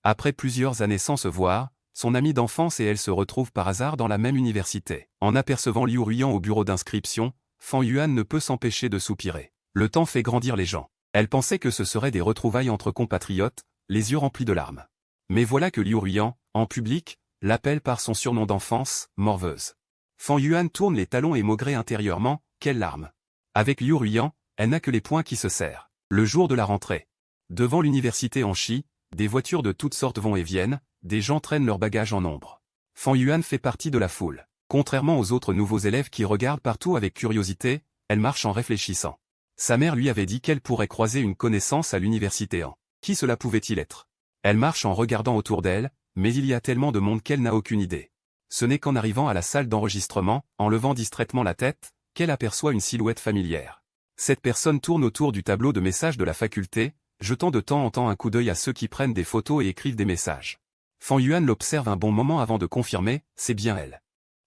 Après plusieurs années sans se voir, son amie d'enfance et elle se retrouvent par hasard dans la même université. En apercevant Liu Ruiyan au bureau d'inscription, Fan Yuan ne peut s'empêcher de soupirer. Le temps fait grandir les gens. Elle pensait que ce seraient des retrouvailles entre compatriotes, les yeux remplis de larmes. Mais voilà que Liu Ruiyan, en public, l'appelle par son surnom d'enfance, morveuse. Fan Yuan tourne les talons et maugré intérieurement, quelle larme. Avec Liu Ruiyan, elle n'a que les poings qui se serrent. Le jour de la rentrée. Devant l'université en Chi, des voitures de toutes sortes vont et viennent, des gens traînent leurs bagages en nombre. Fan Yuan fait partie de la foule. Contrairement aux autres nouveaux élèves qui regardent partout avec curiosité, elle marche en réfléchissant. Sa mère lui avait dit qu'elle pourrait croiser une connaissance à l'université en. Qui cela pouvait-il être? Elle marche en regardant autour d'elle, mais il y a tellement de monde qu'elle n'a aucune idée. Ce n'est qu'en arrivant à la salle d'enregistrement, en levant distraitement la tête, qu'elle aperçoit une silhouette familière. Cette personne tourne autour du tableau de messages de la faculté, jetant de temps en temps un coup d'œil à ceux qui prennent des photos et écrivent des messages. Fan Yuan l'observe un bon moment avant de confirmer, c'est bien elle.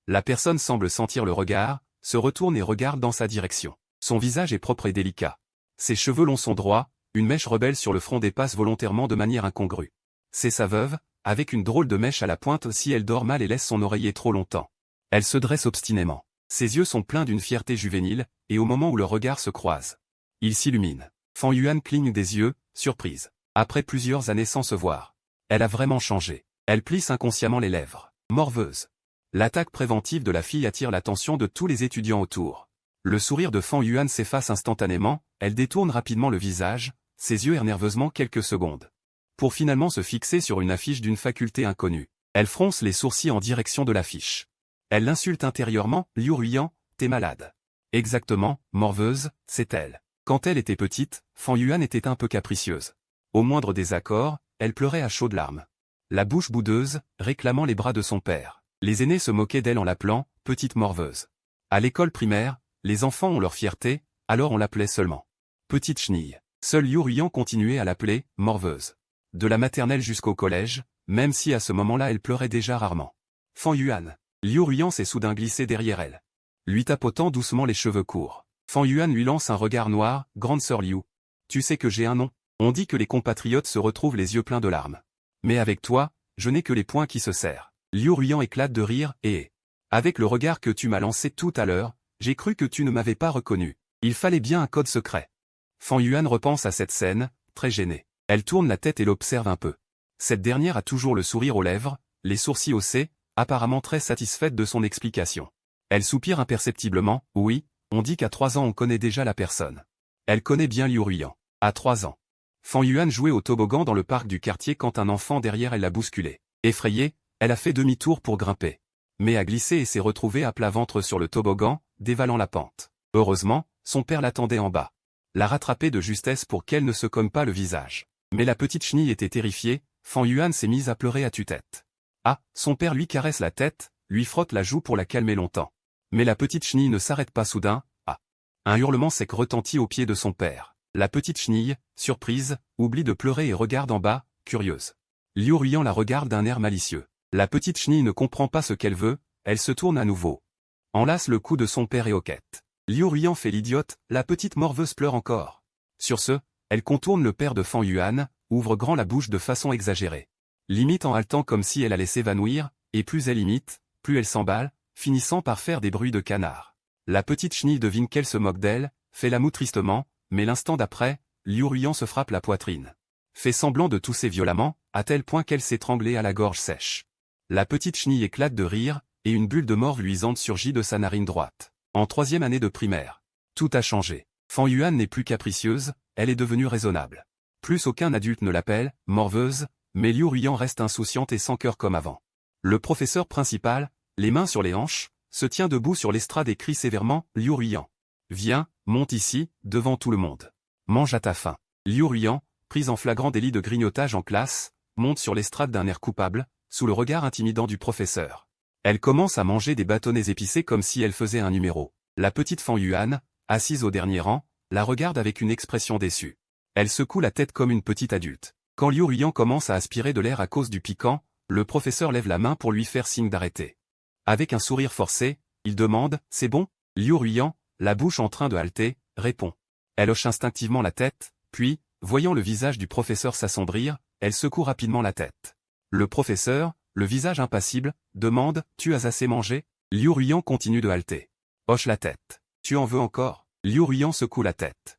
La personne semble sentir le regard, se retourne et regarde dans sa direction. Son visage est propre et délicat. Ses cheveux longs sont droits, une mèche rebelle sur le front dépasse volontairement de manière incongrue. C'est sa veuve, avec une drôle de mèche à la pointe si elle dort mal et laisse son oreiller trop longtemps. Elle se dresse obstinément. Ses yeux sont pleins d'une fierté juvénile, et au moment où leurs regards se croisent, ils s'illuminent. Fan Yuan cligne des yeux, surprise. Après plusieurs années sans se voir. Elle a vraiment changé. Elle plisse inconsciemment les lèvres. Morveuse. L'attaque préventive de la fille attire l'attention de tous les étudiants autour. Le sourire de Fan Yuan s'efface instantanément, elle détourne rapidement le visage, ses yeux errent nerveusement quelques secondes. Pour finalement se fixer sur une affiche d'une faculté inconnue. Elle fronce les sourcils en direction de l'affiche. Elle l'insulte intérieurement, Liu Ruiyan, t'es malade. Exactement, morveuse, c'est elle. Quand elle était petite, Fan Yuan était un peu capricieuse. Au moindre désaccord, elle pleurait à chaudes larmes. La bouche boudeuse, réclamant les bras de son père. Les aînés se moquaient d'elle en l'appelant « petite morveuse ». À l'école primaire, les enfants ont leur fierté, alors on l'appelait seulement « petite chenille ». Seul Liu Ruiyan continuait à l'appeler « morveuse ». De la maternelle jusqu'au collège, même si à ce moment-là elle pleurait déjà rarement. Fan Yuan. Liu Ruiyan s'est soudain glissé derrière elle. Lui tapotant doucement les cheveux courts. Fan Yuan lui lance un regard noir, « Grande sœur Liu. Tu sais que j'ai un nom. On dit que les compatriotes se retrouvent les yeux pleins de larmes. Mais avec toi, je n'ai que les poings qui se serrent. » Liu Ruiyan éclate de rire, et avec le regard que tu m'as lancé tout à l'heure, j'ai cru que tu ne m'avais pas reconnu. Il fallait bien un code secret. Fan Yuan repense à cette scène, très gênée. Elle tourne la tête et l'observe un peu. Cette dernière a toujours le sourire aux lèvres, les sourcils haussés, apparemment très satisfaite de son explication. Elle soupire imperceptiblement, oui, on dit qu'à 3 ans on connaît déjà la personne. Elle connaît bien Liu Ruiyan. À 3 ans. Fan Yuan jouait au toboggan dans le parc du quartier quand un enfant derrière elle l'a bousculé. Effrayée, elle a fait demi-tour pour grimper. Mais a glissé et s'est retrouvée à plat ventre sur le toboggan, dévalant la pente. Heureusement, son père l'attendait en bas. L'a rattrapée de justesse pour qu'elle ne se cogne pas le visage. Mais la petite chenille était terrifiée, Fan Yuan s'est mise à pleurer à tue-tête. Ah, son père lui caresse la tête, lui frotte la joue pour la calmer longtemps. Mais la petite chenille ne s'arrête pas soudain, ah. Un hurlement sec retentit aux pieds de son père. La petite chenille, surprise, oublie de pleurer et regarde en bas, curieuse. Liu Ruiyan la regarde d'un air malicieux. La petite chenille ne comprend pas ce qu'elle veut, elle se tourne à nouveau. Enlace le cou de son père et hoquette. Liu Ruiyan fait l'idiote, la petite morveuse pleure encore. Sur ce, elle contourne le père de Fan Yuan, ouvre grand la bouche de façon exagérée. Limite en haletant comme si elle allait s'évanouir, et plus elle imite, plus elle s'emballe, finissant par faire des bruits de canard. La petite chenille devine qu'elle se moque d'elle, fait la moue tristement, mais l'instant d'après, Liu Ruiyan se frappe la poitrine. Fait semblant de tousser violemment, à tel point qu'elle s'étranglait à la gorge sèche. La petite chenille éclate de rire, et une bulle de morve luisante surgit de sa narine droite. En 3e année de primaire. Tout a changé. Fan Yuan n'est plus capricieuse, elle est devenue raisonnable. Plus aucun adulte ne l'appelle « morveuse », mais Liu Ruiyan reste insouciante et sans cœur comme avant. Le professeur principal, les mains sur les hanches, se tient debout sur l'estrade et crie sévèrement « Liu Ruiyan. Viens, monte ici, devant tout le monde. Mange à ta faim. » Liu Ruiyan, prise en flagrant délit de grignotage en classe, monte sur l'estrade d'un air coupable, sous le regard intimidant du professeur. Elle commence à manger des bâtonnets épicés comme si elle faisait un numéro. La petite Fan Yuan, assise au dernier rang, la regarde avec une expression déçue. Elle secoue la tête comme une petite adulte. Quand Liu Ruiyan commence à aspirer de l'air à cause du piquant, le professeur lève la main pour lui faire signe d'arrêter. Avec un sourire forcé, il demande « C'est bon ?» Liu Ruiyan, la bouche en train de halter, répond. Elle hoche instinctivement la tête, puis, voyant le visage du professeur s'assombrir, elle secoue rapidement la tête. Le professeur, le visage impassible, demande « Tu as assez mangé ?» Liu Ruiyan continue de halter. Hoche la tête. « Tu en veux encore ?» Liu Ruiyan secoue la tête.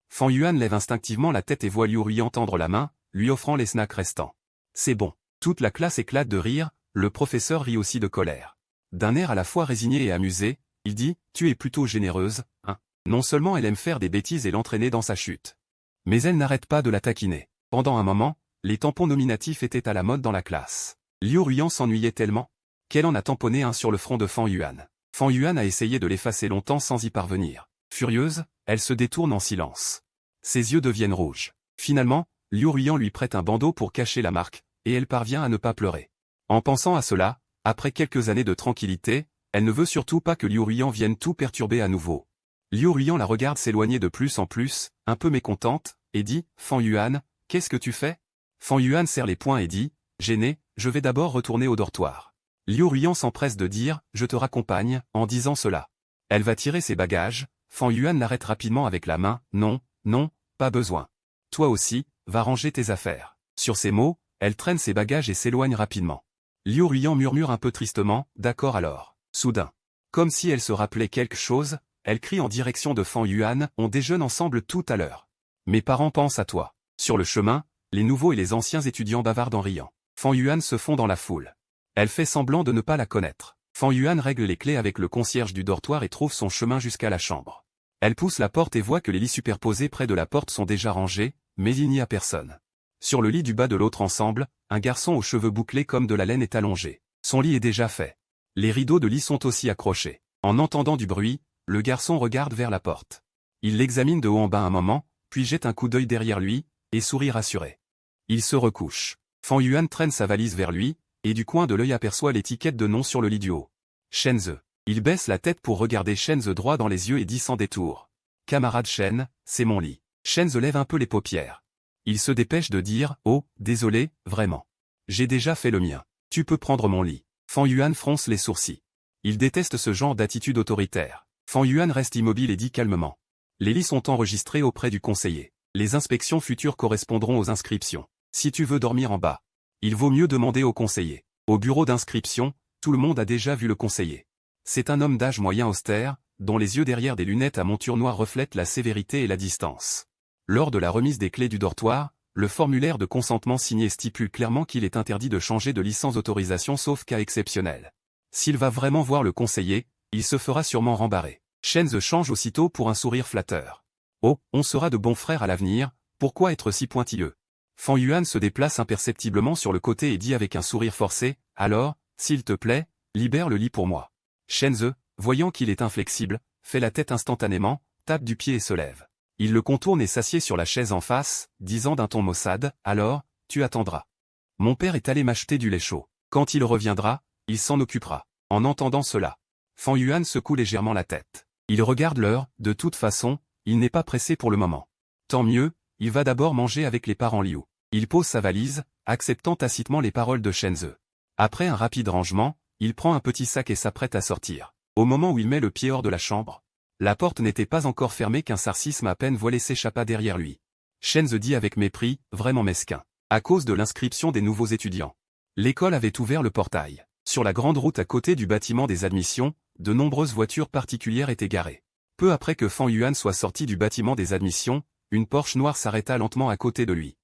Fan Yuan lève instinctivement la tête et voit Liu Ruiyan tendre la main, lui offrant les snacks restants. C'est bon. Toute la classe éclate de rire, le professeur rit aussi de colère. D'un air à la fois résigné et amusé, il dit « Tu es plutôt généreuse, hein ?» Non seulement elle aime faire des bêtises et l'entraîner dans sa chute, mais elle n'arrête pas de la taquiner. Pendant un moment, les tampons nominatifs étaient à la mode dans la classe. Liu Ruiyan s'ennuyait tellement qu'elle en a tamponné un sur le front de Fan Yuan. Fan Yuan a essayé de l'effacer longtemps sans y parvenir. Furieuse, elle se détourne en silence. Ses yeux deviennent rouges. Finalement, Liu Ruiyan lui prête un bandeau pour cacher la marque, et elle parvient à ne pas pleurer. En pensant à cela, après quelques années de tranquillité, elle ne veut surtout pas que Liu Ruiyan vienne tout perturber à nouveau. Liu Ruiyan la regarde s'éloigner de plus en plus, un peu mécontente, et dit « Fan Yuan, qu'est-ce que tu fais ?» Fan Yuan serre les poings et dit « Gêné, je vais d'abord retourner au dortoir. » Liu Ruiyan s'empresse de dire « Je te raccompagne » en disant cela. Elle va tirer ses bagages, Fan Yuan l'arrête rapidement avec la main « Non, non, pas besoin. Toi aussi, va ranger tes affaires. » Sur ces mots, elle traîne ses bagages et s'éloigne rapidement. Liu Ruiyan murmure un peu tristement « D'accord alors. » Soudain, comme si elle se rappelait quelque chose, elle crie en direction de Fan Yuan « On déjeune ensemble tout à l'heure. Mes parents pensent à toi. » Sur le chemin, les nouveaux et les anciens étudiants bavardent en riant. Fan Yuan se fond dans la foule. Elle fait semblant de ne pas la connaître. Fan Yuan règle les clés avec le concierge du dortoir et trouve son chemin jusqu'à la chambre. Elle pousse la porte et voit que les lits superposés près de la porte sont déjà rangés, mais il n'y a personne. Sur le lit du bas de l'autre ensemble, un garçon aux cheveux bouclés comme de la laine est allongé. Son lit est déjà fait. Les rideaux de lit sont aussi accrochés. En entendant du bruit, le garçon regarde vers la porte. Il l'examine de haut en bas un moment, puis jette un coup d'œil derrière lui, et sourit rassuré. Il se recouche. Fan Yuan traîne sa valise vers lui, et du coin de l'œil aperçoit l'étiquette de nom sur le lit du haut. Shenze. Il baisse la tête pour regarder Shenze droit dans les yeux et dit sans détour. « Camarade Shen, c'est mon lit. » Shenze lève un peu les paupières. Il se dépêche de dire « Oh, désolé, vraiment. J'ai déjà fait le mien. Tu peux prendre mon lit. » Fan Yuan fronce les sourcils. Il déteste ce genre d'attitude autoritaire. Fan Yuan reste immobile et dit calmement. Les lits sont enregistrés auprès du conseiller. Les inspections futures correspondront aux inscriptions. Si tu veux dormir en bas, il vaut mieux demander au conseiller. Au bureau d'inscription, tout le monde a déjà vu le conseiller. C'est un homme d'âge moyen austère, dont les yeux derrière des lunettes à monture noire reflètent la sévérité et la distance. Lors de la remise des clés du dortoir, le formulaire de consentement signé stipule clairement qu'il est interdit de changer de lit sans autorisation sauf cas exceptionnel. S'il va vraiment voir le conseiller, il se fera sûrement rembarrer. Shenze change aussitôt pour un sourire flatteur. Oh, on sera de bons frères à l'avenir, pourquoi être si pointilleux? Fan Yuan se déplace imperceptiblement sur le côté et dit avec un sourire forcé, alors, s'il te plaît, libère le lit pour moi. Shenze, voyant qu'il est inflexible, fait la tête instantanément, tape du pied et se lève. Il le contourne et s'assied sur la chaise en face, disant d'un ton maussade, alors, tu attendras. Mon père est allé m'acheter du lait chaud. Quand il reviendra, il s'en occupera. En entendant cela, Fan Yuan secoue légèrement la tête. Il regarde l'heure, de toute façon, il n'est pas pressé pour le moment. Tant mieux, il va d'abord manger avec les parents Liu. Il pose sa valise, acceptant tacitement les paroles de Shenze. Après un rapide rangement, il prend un petit sac et s'apprête à sortir. Au moment où il met le pied hors de la chambre, la porte n'était pas encore fermée qu'un sarcisme à peine voilé s'échappa derrière lui. Shenze dit avec mépris, vraiment mesquin. À cause de l'inscription des nouveaux étudiants. L'école avait ouvert le portail. Sur la grande route à côté du bâtiment des admissions, de nombreuses voitures particulières étaient garées. Peu après que Fan Yuan soit sorti du bâtiment des admissions, une Porsche noire s'arrêta lentement à côté de lui.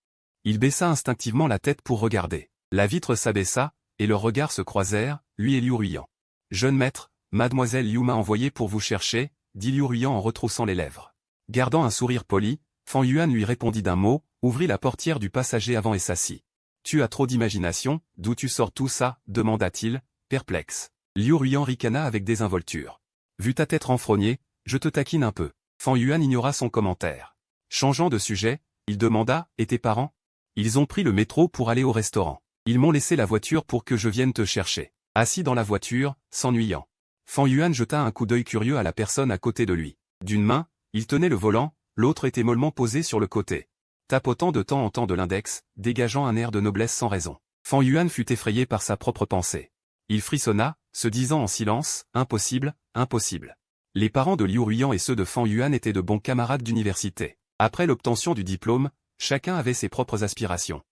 Il baissa instinctivement la tête pour regarder. La vitre s'abaissa, et leurs regards se croisèrent, lui et Liu Ruiyan. « Jeune maître, mademoiselle Liu m'a envoyé pour vous chercher », dit Liu Ruiyan en retroussant les lèvres. Gardant un sourire poli, Fan Yuan lui répondit d'un mot, ouvrit la portière du passager avant et s'assit. « Tu as trop d'imagination, d'où tu sors tout ça ?» demanda-t-il, perplexe. Liu Ruiyan ricana avec désinvolture. « Vu ta tête renfrognée, je te taquine un peu. » Fan Yuan ignora son commentaire. Changeant de sujet, il demanda « Et tes parents ?» Ils ont pris le métro pour aller au restaurant. Ils m'ont laissé la voiture pour que je vienne te chercher. Assis dans la voiture, s'ennuyant. Fan Yuan jeta un coup d'œil curieux à la personne à côté de lui. D'une main, il tenait le volant, l'autre était mollement posé sur le côté. Tapotant de temps en temps de l'index, dégageant un air de noblesse sans raison. Fan Yuan fut effrayé par sa propre pensée. Il frissonna, se disant en silence, impossible, impossible. Les parents de Liu Ruiyan et ceux de Fan Yuan étaient de bons camarades d'université. Après l'obtention du diplôme, chacun avait ses propres aspirations.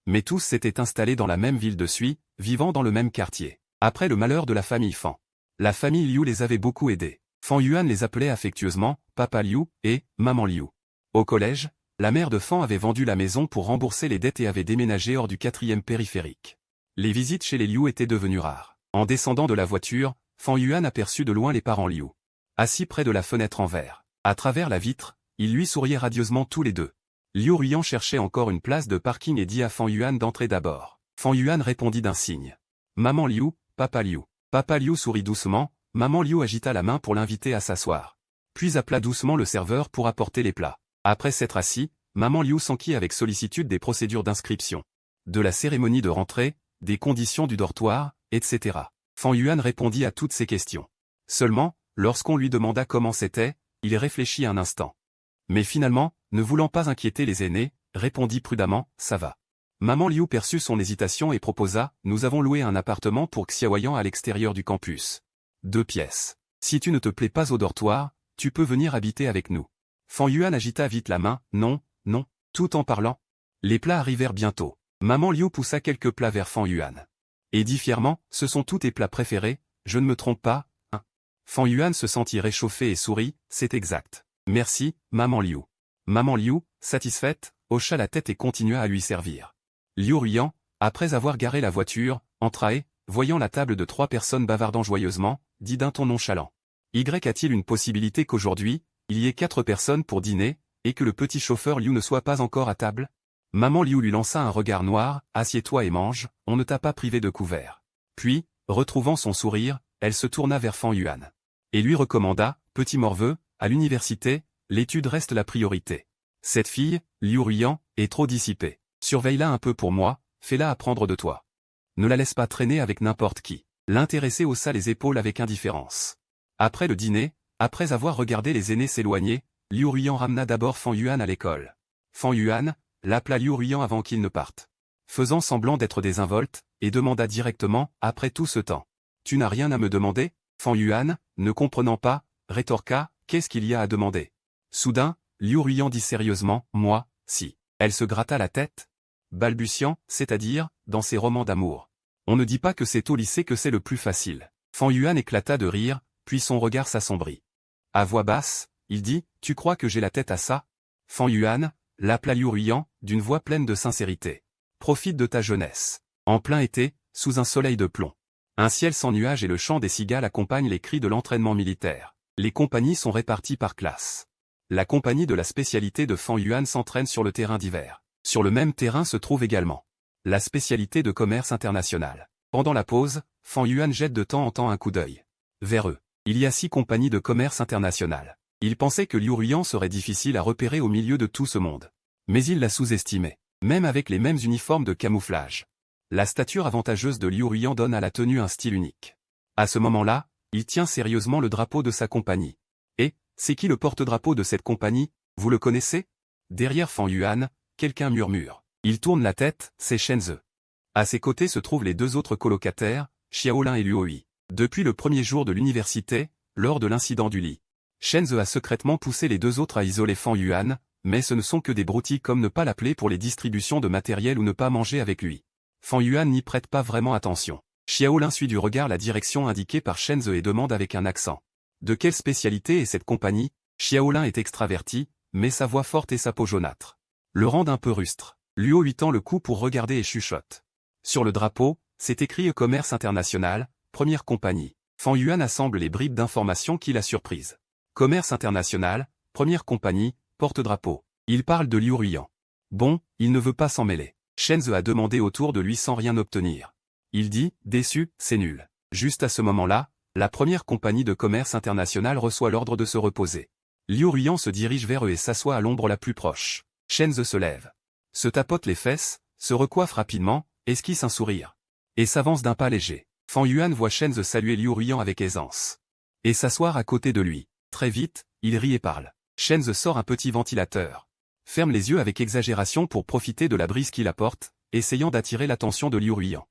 Mais tous s'étaient installés dans la même ville de Sui, vivant dans le même quartier. Après le malheur de la famille Fan, la famille Liu les avait beaucoup aidés. Fan Yuan les appelait affectueusement « Papa Liu » et « Maman Liu ». Au collège, la mère de Fan avait vendu la maison pour rembourser les dettes et avait déménagé hors du 4e périphérique. Les visites chez les Liu étaient devenues rares. En descendant de la voiture, Fan Yuan aperçut de loin les parents Liu. Assis près de la fenêtre en verre. À travers la vitre, ils lui souriaient radieusement tous les deux. Liu Ruiyan cherchait encore une place de parking et dit à Fan Yuan d'entrer d'abord. Fan Yuan répondit d'un signe. Maman Liu, Papa Liu. Papa Liu sourit doucement, Maman Liu agita la main pour l'inviter à s'asseoir. Puis appela doucement le serveur pour apporter les plats. Après s'être assis, Maman Liu s'enquit avec sollicitude des procédures d'inscription, de la cérémonie de rentrée, des conditions du dortoir, etc. Fan Yuan répondit à toutes ces questions. Seulement, lorsqu'on lui demanda comment c'était, il réfléchit un instant. Mais finalement, ne voulant pas inquiéter les aînés, répondit prudemment, ça va. Maman Liu perçut son hésitation et proposa, nous avons loué un appartement pour Xiaoyan à l'extérieur du campus. 2 pièces. Si tu ne te plais pas au dortoir, tu peux venir habiter avec nous. Fan Yuan agita vite la main, non, non, tout en parlant. Les plats arrivèrent bientôt. Maman Liu poussa quelques plats vers Fan Yuan. Et dit fièrement, ce sont tous tes plats préférés, je ne me trompe pas, hein. Fan Yuan se sentit réchauffé et sourit, c'est exact. Merci, Maman Liu. Maman Liu, satisfaite, hocha la tête et continua à lui servir. Liu Ruiyan, après avoir garé la voiture, entra et, voyant la table de 3 personnes bavardant joyeusement, dit d'un ton nonchalant. Y a-t-il une possibilité qu'aujourd'hui, il y ait 4 personnes pour dîner, et que le petit chauffeur Liu ne soit pas encore à table? Maman Liu lui lança un regard noir, assieds-toi et mange, on ne t'a pas privé de couvert. Puis, retrouvant son sourire, elle se tourna vers Fan Yuan. Et lui recommanda, petit morveux, à l'université, l'étude reste la priorité. Cette fille, Liu Ruiyan, est trop dissipée. Surveille-la un peu pour moi, fais-la apprendre de toi. Ne la laisse pas traîner avec n'importe qui. L'intéressé haussa les épaules avec indifférence. Après le dîner, après avoir regardé les aînés s'éloigner, Liu Ruiyan ramena d'abord Fan Yuan à l'école. Fan Yuan l'appela Liu Ruiyan avant qu'il ne parte. Faisant semblant d'être désinvolte, et demanda directement, après tout ce temps. Tu n'as rien à me demander? Fan Yuan, ne comprenant pas, rétorqua, qu'est-ce qu'il y a à demander? Soudain, Liu Ruiyan dit sérieusement, moi, si. Elle se gratta la tête, balbutiant, c'est-à-dire, dans ses romans d'amour. On ne dit pas que c'est au lycée que c'est le plus facile. Fan Yuan éclata de rire, puis son regard s'assombrit. À voix basse, il dit, tu crois que j'ai la tête à ça? Fan Yuan l'appela Liu Ruiyan, d'une voix pleine de sincérité. Profite de ta jeunesse. En plein été, sous un soleil de plomb. Un ciel sans nuages et le chant des cigales accompagnent les cris de l'entraînement militaire. Les compagnies sont réparties par classe. La compagnie de la spécialité de Fan Yuan s'entraîne sur le terrain d'hiver. Sur le même terrain se trouve également la spécialité de commerce international. Pendant la pause, Fan Yuan jette de temps en temps un coup d'œil vers eux. Il y a 6 compagnies de commerce international. Il pensait que Liu Ruiyan serait difficile à repérer au milieu de tout ce monde. Mais il la sous-estimait, même avec les mêmes uniformes de camouflage. La stature avantageuse de Liu Ruiyan donne à la tenue un style unique. À ce moment-là, il tient sérieusement le drapeau de sa compagnie. Et, c'est qui le porte-drapeau de cette compagnie, vous le connaissez? Derrière Fan Yuan, quelqu'un murmure. Il tourne la tête, c'est Shenzhe. À ses côtés se trouvent les 2 autres colocataires, Xiaolin et Luoyi. Depuis le premier jour de l'université, lors de l'incident du lit, Shenzhe a secrètement poussé les 2 autres à isoler Fan Yuan, mais ce ne sont que des broutilles comme ne pas l'appeler pour les distributions de matériel ou ne pas manger avec lui. Fan Yuan n'y prête pas vraiment attention. Xiaolin suit du regard la direction indiquée par Shenzhe et demande avec un accent. De quelle spécialité est cette compagnie? Xiaolin est extraverti, mais sa voix forte et sa peau jaunâtre le rendent un peu rustre. Luo lui tend le cou pour regarder et chuchote. Sur le drapeau, c'est écrit E-Commerce International, première compagnie. Fan Yuan assemble les bribes d'informations qui la surprisent. Commerce International, première compagnie, porte-drapeau. Il parle de Liu Ruiyan. Bon, il ne veut pas s'en mêler. Shenzhe a demandé autour de lui sans rien obtenir. Il dit, déçu, c'est nul. Juste à ce moment-là, la première compagnie de commerce international reçoit l'ordre de se reposer. Liu Ruiyan se dirige vers eux et s'assoit à l'ombre la plus proche. Shenzhe se lève, se tapote les fesses, se recoiffe rapidement, esquisse un sourire, et s'avance d'un pas léger. Fan Yuan voit Shenzhe saluer Liu Ruiyan avec aisance, et s'asseoir à côté de lui. Très vite, il rit et parle. Shenzhe sort un petit ventilateur, ferme les yeux avec exagération pour profiter de la brise qu'il apporte, essayant d'attirer l'attention de Liu Ruiyan.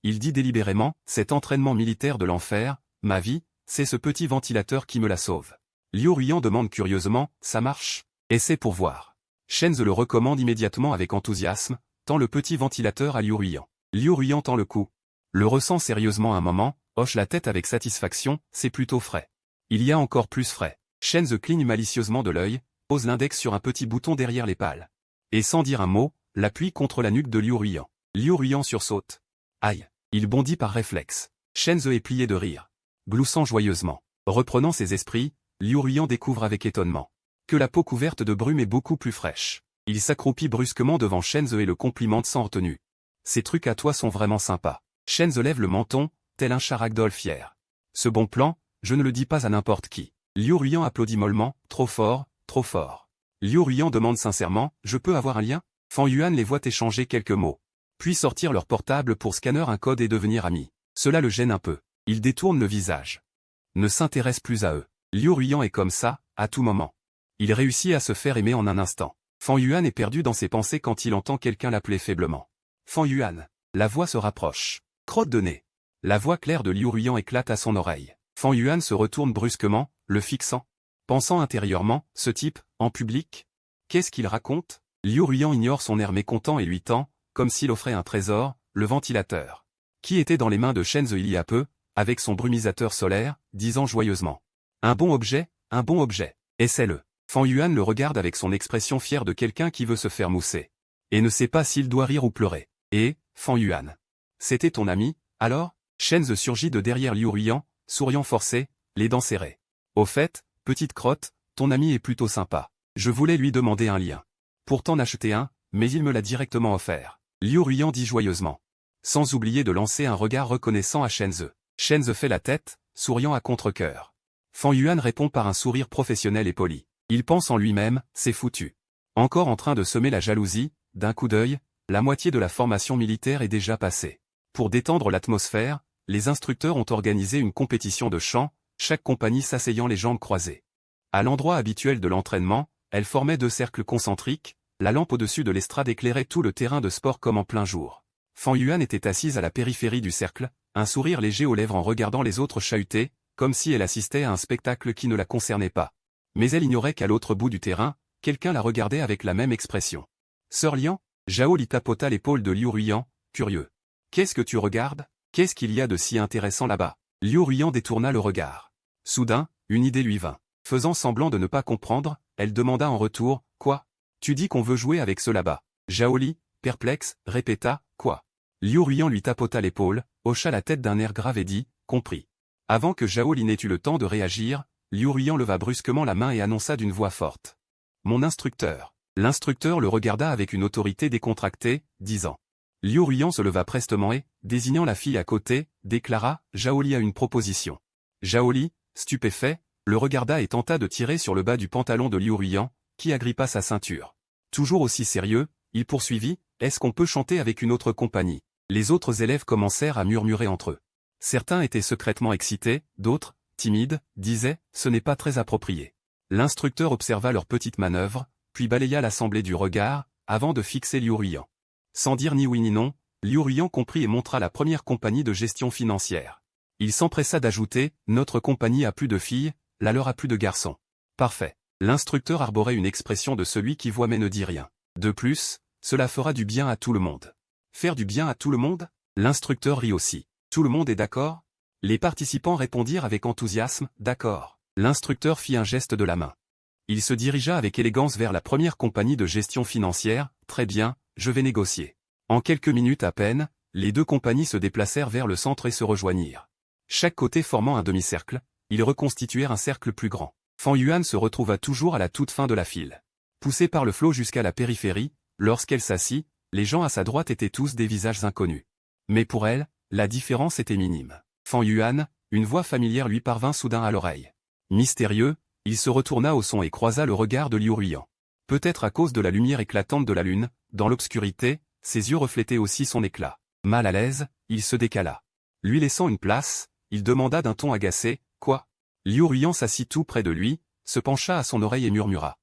Il dit délibérément, cet entraînement militaire de l'enfer, ma vie, c'est ce petit ventilateur qui me la sauve. Liu Ruiyan demande curieusement, ça marche? Essaie pour voir. Shenze le recommande immédiatement avec enthousiasme, tend le petit ventilateur à Liu Ruiyan. Liu Ruiyan tend le cou. Le ressent sérieusement un moment, hoche la tête avec satisfaction, c'est plutôt frais. Il y a encore plus frais. Shenze cligne malicieusement de l'œil, pose l'index sur un petit bouton derrière les pales. Et sans dire un mot, l'appuie contre la nuque de Liu Ruiyan. Liu Ruiyan sursaute. Aïe. Il bondit par réflexe. Shenze est plié de rire. Gloussant joyeusement. Reprenant ses esprits, Liu Ruiyan découvre avec étonnement que la peau couverte de brume est beaucoup plus fraîche. Il s'accroupit brusquement devant Shenze et le complimente sans retenue. Ces trucs à toi sont vraiment sympas. Shenze lève le menton, tel un chat ragdoll fier. Ce bon plan, je ne le dis pas à n'importe qui. Liu Ruiyan applaudit mollement, trop fort, trop fort. Liu Ruiyan demande sincèrement, je peux avoir un lien? Fan Yuan les voit échanger quelques mots. Puis sortir leur portable pour scanner un code et devenir amis. Cela le gêne un peu. Il détourne le visage. Ne s'intéresse plus à eux. Liu Ruiyan est comme ça, à tout moment. Il réussit à se faire aimer en un instant. Fan Yuan est perdu dans ses pensées quand il entend quelqu'un l'appeler faiblement. Fan Yuan. La voix se rapproche. Crotte de nez. La voix claire de Liu Ruiyan éclate à son oreille. Fan Yuan se retourne brusquement, le fixant. Pensant intérieurement, ce type, en public? Qu'est-ce qu'il raconte? Liu Ruiyan ignore son air mécontent et lui tend, comme s'il offrait un trésor, le ventilateur. Qui était dans les mains de Shenze il y a peu, avec son brumisateur solaire, disant joyeusement. Un bon objet, essaie-le. Fan Yuan le regarde avec son expression fière de quelqu'un qui veut se faire mousser. Et ne sait pas s'il doit rire ou pleurer. Et, Fan Yuan. C'était ton ami, alors? Shenze surgit de derrière Liu Ruiyan, souriant forcé, les dents serrées. Au fait, petite crotte, ton ami est plutôt sympa. Je voulais lui demander un lien. Pour t'en acheter un, mais il me l'a directement offert. Liu Ruiyan dit joyeusement. Sans oublier de lancer un regard reconnaissant à Shenze. Shenze fait la tête, souriant à contre-cœur. Fan Yuan répond par un sourire professionnel et poli. Il pense en lui-même, c'est foutu. Encore en train de semer la jalousie, d'un coup d'œil, la moitié de la formation militaire est déjà passée. Pour détendre l'atmosphère, les instructeurs ont organisé une compétition de chant, chaque compagnie s'asseyant les jambes croisées. À l'endroit habituel de l'entraînement, elle formait 2 cercles concentriques, la lampe au-dessus de l'estrade éclairait tout le terrain de sport comme en plein jour. Fan Yuan était assise à la périphérie du cercle, un sourire léger aux lèvres en regardant les autres chahuter, comme si elle assistait à un spectacle qui ne la concernait pas. Mais elle ignorait qu'à l'autre bout du terrain, quelqu'un la regardait avec la même expression. Sœur Lian? Zhao Li tapota l'épaule de Liu Ruiyan, curieux. Qu'est-ce que tu regardes? Qu'est-ce qu'il y a de si intéressant là-bas? Liu Ruiyan détourna le regard. Soudain, une idée lui vint. Faisant semblant de ne pas comprendre, elle demanda en retour, quoi? Tu dis qu'on veut jouer avec ceux là-bas. Zhao Li, perplexe, répéta, quoi? Liu Ruiyan lui tapota l'épaule, hocha la tête d'un air grave et dit, compris. Avant que Zhao Li n'ait eu le temps de réagir, Liu Ruiyan leva brusquement la main et annonça d'une voix forte. Mon instructeur. L'instructeur le regarda avec une autorité décontractée, disant. Liu Ruiyan se leva prestement et, désignant la fille à côté, déclara, Zhao Li a une proposition. Zhao Li, stupéfait, le regarda et tenta de tirer sur le bas du pantalon de Liu Ruiyan, qui agrippa sa ceinture. Toujours aussi sérieux, il poursuivit, est-ce qu'on peut chanter avec une autre compagnie? Les autres élèves commencèrent à murmurer entre eux. Certains étaient secrètement excités, d'autres, timides, disaient, ce n'est pas très approprié. L'instructeur observa leur petite manœuvre, puis balaya l'assemblée du regard, avant de fixer Liu Ruiyan. Sans dire ni oui ni non, Liu Ruiyan comprit et montra la première compagnie de gestion financière. Il s'empressa d'ajouter, notre compagnie a plus de filles, la leur a plus de garçons. Parfait. L'instructeur arborait une expression de celui qui voit mais ne dit rien. De plus, cela fera du bien à tout le monde. Faire du bien à tout le monde? L'instructeur rit aussi. Tout le monde est d'accord? Les participants répondirent avec enthousiasme, d'accord. L'instructeur fit un geste de la main. Il se dirigea avec élégance vers la première compagnie de gestion financière, très bien, je vais négocier. En quelques minutes à peine, les 2 compagnies se déplacèrent vers le centre et se rejoignirent. Chaque côté formant un demi-cercle, ils reconstituèrent un cercle plus grand. Fan Yuan se retrouva toujours à la toute fin de la file. Poussée par le flot jusqu'à la périphérie, lorsqu'elle s'assit, les gens à sa droite étaient tous des visages inconnus. Mais pour elle, la différence était minime. Fan Yuan, une voix familière lui parvint soudain à l'oreille. Mystérieux, il se retourna au son et croisa le regard de Liu Ruiyan. Peut-être à cause de la lumière éclatante de la lune, dans l'obscurité, ses yeux reflétaient aussi son éclat. Mal à l'aise, il se décala. Lui laissant une place, il demanda d'un ton agacé, quoi? Liu Ruiyan s'assit tout près de lui, se pencha à son oreille et murmura.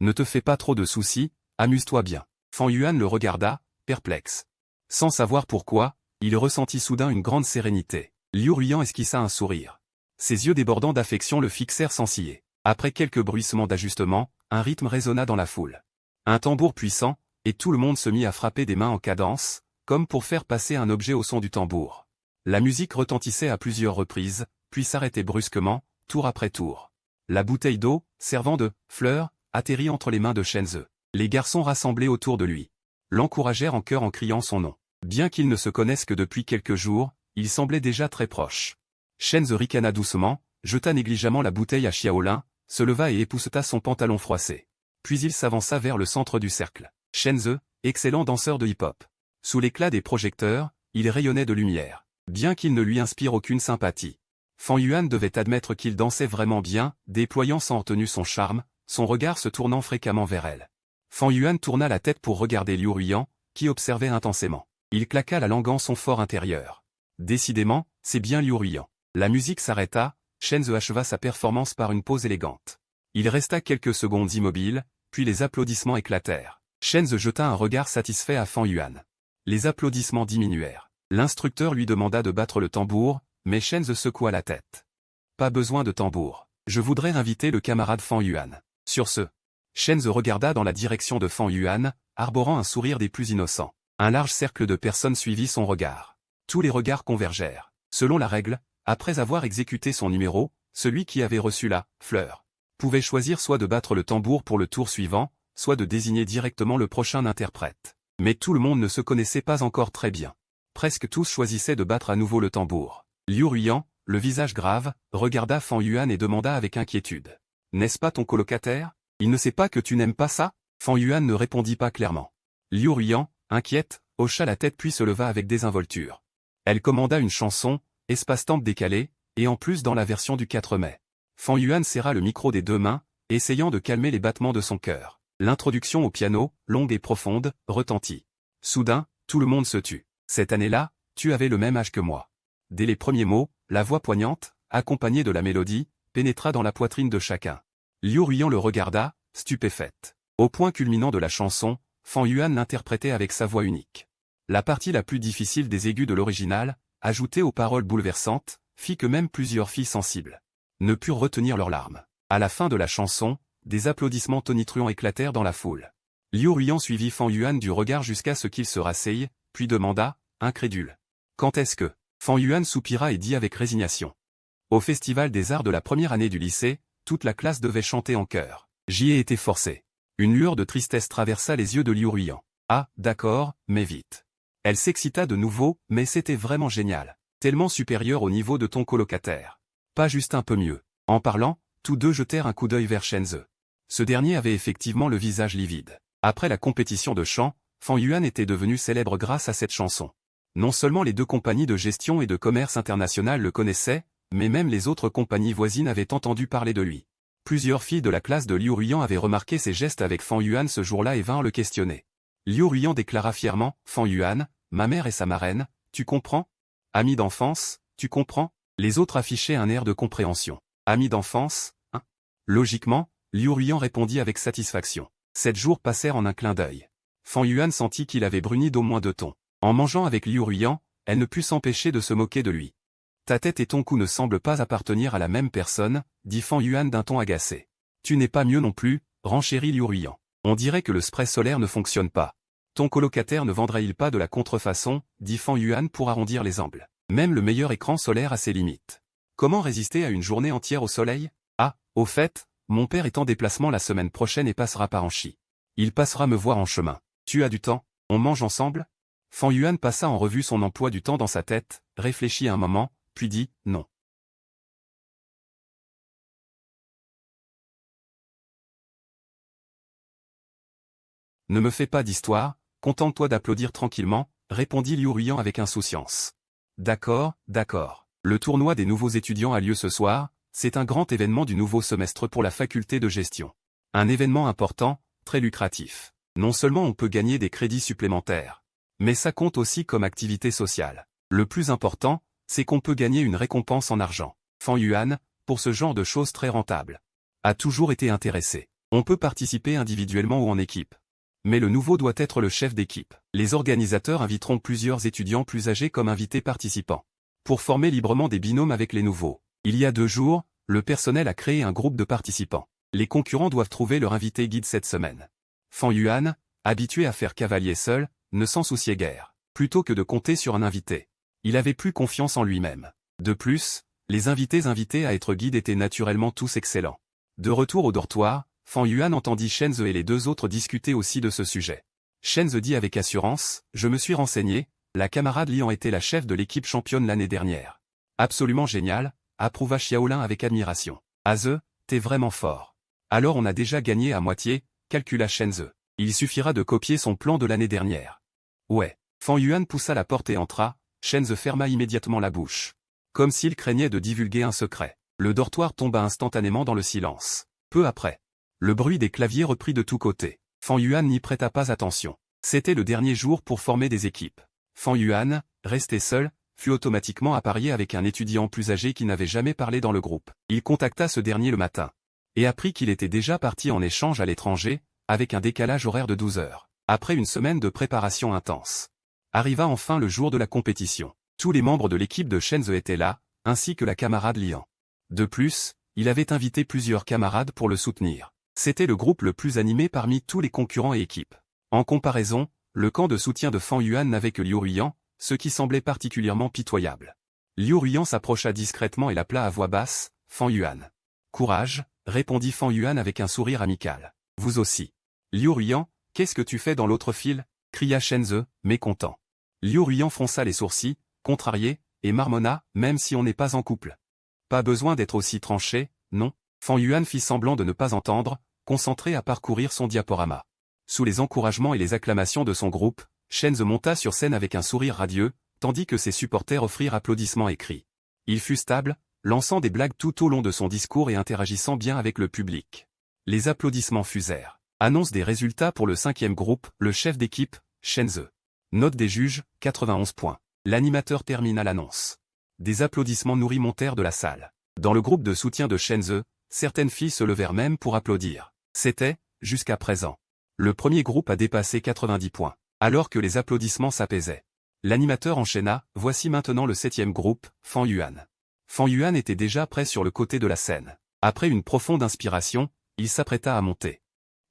Ne te fais pas trop de soucis, amuse-toi bien. Fan Yuan le regarda, perplexe. Sans savoir pourquoi, il ressentit soudain une grande sérénité. Liu Ruiyan esquissa un sourire. Ses yeux débordants d'affection le fixèrent sans ciller. Après quelques bruissements d'ajustement, un rythme résonna dans la foule. Un tambour puissant, et tout le monde se mit à frapper des mains en cadence, comme pour faire passer un objet au son du tambour. La musique retentissait à plusieurs reprises, puis s'arrêtait brusquement, tour après tour. La bouteille d'eau, servant de fleur, atterrit entre les mains de Shenze. Les garçons rassemblés autour de lui l'encouragèrent en chœur en criant son nom. Bien qu'ils ne se connaissent que depuis quelques jours, ils semblaient déjà très proches. Shenze ricana doucement, jeta négligemment la bouteille à Xiaolin, se leva et épousseta son pantalon froissé. Puis il s'avança vers le centre du cercle. Shenze, excellent danseur de hip-hop. Sous l'éclat des projecteurs, il rayonnait de lumière. Bien qu'il ne lui inspire aucune sympathie. Fan Yuan devait admettre qu'il dansait vraiment bien, déployant sans retenue son charme, son regard se tournant fréquemment vers elle. Fan Yuan tourna la tête pour regarder Liu Ruiyan, qui observait intensément. Il claqua la langue en son fort intérieur. Décidément, c'est bien Liu Ruiyan. La musique s'arrêta, Shenze acheva sa performance par une pose élégante. Il resta quelques secondes immobile, puis les applaudissements éclatèrent. Shenze jeta un regard satisfait à Fan Yuan. Les applaudissements diminuèrent. L'instructeur lui demanda de battre le tambour, mais Shenze secoua la tête. Pas besoin de tambour. Je voudrais inviter le camarade Fan Yuan. Sur ce, Shenze regarda dans la direction de Fan Yuan, arborant un sourire des plus innocents. Un large cercle de personnes suivit son regard. Tous les regards convergèrent. Selon la règle, après avoir exécuté son numéro, celui qui avait reçu la fleur pouvait choisir soit de battre le tambour pour le tour suivant, soit de désigner directement le prochain interprète. Mais tout le monde ne se connaissait pas encore très bien. Presque tous choisissaient de battre à nouveau le tambour. Liu Ruiyan, le visage grave, regarda Fan Yuan et demanda avec inquiétude. « N'est-ce pas ton colocataire? Il ne sait pas que tu n'aimes pas ça ?» Fan Yuan ne répondit pas clairement. Liu Ruiyan, inquiète, hocha la tête puis se leva avec désinvolture. Elle commanda une chanson, espace-temps décalé, et en plus dans la version du 4 mai. Fan Yuan serra le micro des deux mains, essayant de calmer les battements de son cœur. L'introduction au piano, longue et profonde, retentit. Soudain, tout le monde se tut. Cette année-là, tu avais le même âge que moi. Dès les premiers mots, la voix poignante, accompagnée de la mélodie, pénétra dans la poitrine de chacun. Liu Ruiyan le regarda, stupéfaite. Au point culminant de la chanson, Fan Yuan l'interprétait avec sa voix unique. La partie la plus difficile des aigus de l'original, ajoutée aux paroles bouleversantes, fit que même plusieurs filles sensibles ne purent retenir leurs larmes. À la fin de la chanson, des applaudissements tonitruants éclatèrent dans la foule. Liu Ruiyan suivit Fan Yuan du regard jusqu'à ce qu'il se rasseye, puis demanda, incrédule. Quand est-ce que Fan Yuan soupira et dit avec résignation. Au festival des arts de la première année du lycée, toute la classe devait chanter en chœur. J'y ai été forcé. Une lueur de tristesse traversa les yeux de Liu Ruiyan. Ah, d'accord, mais vite. Elle s'excita de nouveau, mais c'était vraiment génial. Tellement supérieur au niveau de ton colocataire. Pas juste un peu mieux. En parlant, tous deux jetèrent un coup d'œil vers Shenze. Ce dernier avait effectivement le visage livide. Après la compétition de chant, Fan Yuan était devenu célèbre grâce à cette chanson. Non seulement les deux compagnies de gestion et de commerce international le connaissaient, mais même les autres compagnies voisines avaient entendu parler de lui. Plusieurs filles de la classe de Liu Ruiyan avaient remarqué ses gestes avec Fan Yuan ce jour-là et vinrent le questionner. Liu Ruiyan déclara fièrement, « Fan Yuan, ma mère est sa marraine, tu comprends? Ami d'enfance, tu comprends ?» Les autres affichaient un air de compréhension. « Ami d'enfance, hein ?» Logiquement, Liu Ruiyan répondit avec satisfaction. 7 jours passèrent en un clin d'œil. Fan Yuan sentit qu'il avait bruni d'au moins 2 tons. En mangeant avec Liu Ruiyan, elle ne put s'empêcher de se moquer de lui. « Ta tête et ton cou ne semblent pas appartenir à la même personne, » dit Fan Yuan d'un ton agacé. « Tu n'es pas mieux non plus, renchérit Liu Ruiyan. On dirait que le spray solaire ne fonctionne pas. Ton colocataire ne vendrait-il pas de la contrefaçon, dit Fan Yuan pour arrondir les angles. Même le meilleur écran solaire a ses limites. Comment résister à une journée entière au soleil? Ah, au fait, mon père est en déplacement la semaine prochaine et passera par Anchi. Il passera me voir en chemin. Tu as du temps? On mange ensemble? Fan Yuan passa en revue son emploi du temps dans sa tête, réfléchit un moment, puis dit « non ». Ne me fais pas d'histoire, contente-toi d'applaudir tranquillement, répondit Liu Ruiyan avec insouciance. D'accord, d'accord. Le tournoi des nouveaux étudiants a lieu ce soir, c'est un grand événement du nouveau semestre pour la faculté de gestion. Un événement important, très lucratif. Non seulement on peut gagner des crédits supplémentaires, mais ça compte aussi comme activité sociale. Le plus important, c'est qu'on peut gagner une récompense en argent. Fan Yuan, pour ce genre de choses très rentables, a toujours été intéressé. On peut participer individuellement ou en équipe. Mais le nouveau doit être le chef d'équipe. Les organisateurs inviteront plusieurs étudiants plus âgés comme invités participants, pour former librement des binômes avec les nouveaux. Il y a 2 jours, le personnel a créé un groupe de participants. Les concurrents doivent trouver leur invité guide cette semaine. Fan Yuan, habitué à faire cavalier seul, ne s'en souciait guère. Plutôt que de compter sur un invité, il avait plus confiance en lui-même. De plus, les invités à être guides étaient naturellement tous excellents. De retour au dortoir, Fan Yuan entendit Shenze et les 2 autres discuter aussi de ce sujet. Shenze dit avec assurance, « Je me suis renseigné, la camarade Lian était la chef de l'équipe championne l'année dernière. Absolument génial, approuva Xiaolin avec admiration. Aze, t'es vraiment fort. Alors on a déjà gagné à moitié, calcula Shenze. Il suffira de copier son plan de l'année dernière. Ouais. Fan Yuan poussa la porte et entra, Shenze ferma immédiatement la bouche. Comme s'il craignait de divulguer un secret. Le dortoir tomba instantanément dans le silence. Peu après, le bruit des claviers reprit de tous côtés. Fan Yuan n'y prêta pas attention. C'était le dernier jour pour former des équipes. Fan Yuan, resté seul, fut automatiquement apparié avec un étudiant plus âgé qui n'avait jamais parlé dans le groupe. Il contacta ce dernier le matin. Et apprit qu'il était déjà parti en échange à l'étranger, avec un décalage horaire de 12 heures. Après une semaine de préparation intense. Arriva enfin le jour de la compétition. Tous les membres de l'équipe de Shenze étaient là, ainsi que la camarade Lian. De plus, il avait invité plusieurs camarades pour le soutenir. C'était le groupe le plus animé parmi tous les concurrents et équipes. En comparaison, le camp de soutien de Fan Yuan n'avait que Liu Ruiyan, ce qui semblait particulièrement pitoyable. Liu Ruiyan s'approcha discrètement et l'appela à voix basse, « Fan Yuan. »« Courage », répondit Fan Yuan avec un sourire amical. « Vous aussi. »« Liu Ruiyan, qu'est-ce que tu fais dans l'autre file ?» cria Shenze, mécontent. Liu Ruiyan fronça les sourcils, contrarié, et marmonna, même si on n'est pas en couple. Pas besoin d'être aussi tranché, non. Fan Yuan fit semblant de ne pas entendre, concentré à parcourir son diaporama. Sous les encouragements et les acclamations de son groupe, Shenze monta sur scène avec un sourire radieux, tandis que ses supporters offrirent applaudissements et cris. Il fut stable, lançant des blagues tout au long de son discours et interagissant bien avec le public. Les applaudissements fusèrent. Annonce des résultats pour le 5e groupe, le chef d'équipe, Shenze. Note des juges, 91 points. L'animateur termina l'annonce. Des applaudissements nourris montèrent de la salle. Dans le groupe de soutien de Shenze, certaines filles se levèrent même pour applaudir. C'était, jusqu'à présent, le premier groupe à dépasser 90 points. Alors que les applaudissements s'apaisaient. L'animateur enchaîna, voici maintenant le 7e groupe, Fan Yuan. Fan Yuan était déjà prêt sur le côté de la scène. Après une profonde inspiration, il s'apprêta à monter.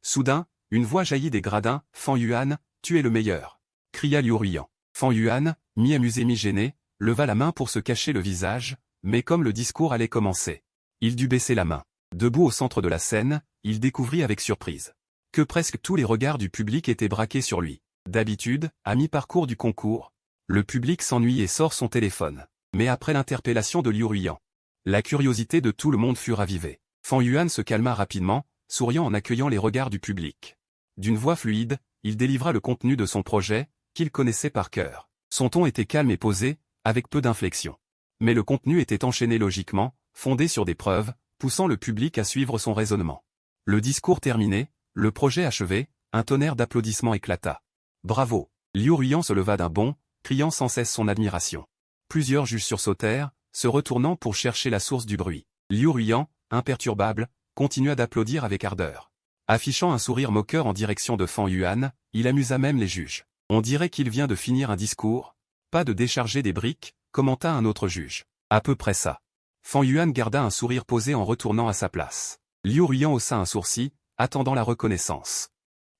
Soudain, une voix jaillit des gradins, « Fan Yuan, tu es le meilleur !» cria Liu Ruiyan. Fan Yuan, mi-amusé mi-gêné, leva la main pour se cacher le visage, mais comme le discours allait commencer, il dut baisser la main. Debout au centre de la scène, il découvrit avec surprise que presque tous les regards du public étaient braqués sur lui. D'habitude, à mi-parcours du concours, le public s'ennuie et sort son téléphone. Mais après l'interpellation de Liu Ruiyan, la curiosité de tout le monde fut ravivée. Fan Yuan se calma rapidement, souriant en accueillant les regards du public. D'une voix fluide, il délivra le contenu de son projet, qu'il connaissait par cœur. Son ton était calme et posé, avec peu d'inflexion. Mais le contenu était enchaîné logiquement, fondé sur des preuves, poussant le public à suivre son raisonnement. Le discours terminé, le projet achevé, un tonnerre d'applaudissements éclata. Bravo! Liu Ruiyan se leva d'un bond, criant sans cesse son admiration. Plusieurs juges sursautèrent, se retournant pour chercher la source du bruit. Liu Ruiyan, imperturbable, continua d'applaudir avec ardeur. Affichant un sourire moqueur en direction de Fan Yuan, il amusa même les juges. On dirait qu'il vient de finir un discours. Pas de décharger des briques, commenta un autre juge. À peu près ça. Fan Yuan garda un sourire posé en retournant à sa place. Liu Ruiyan haussa un sourcil, attendant la reconnaissance.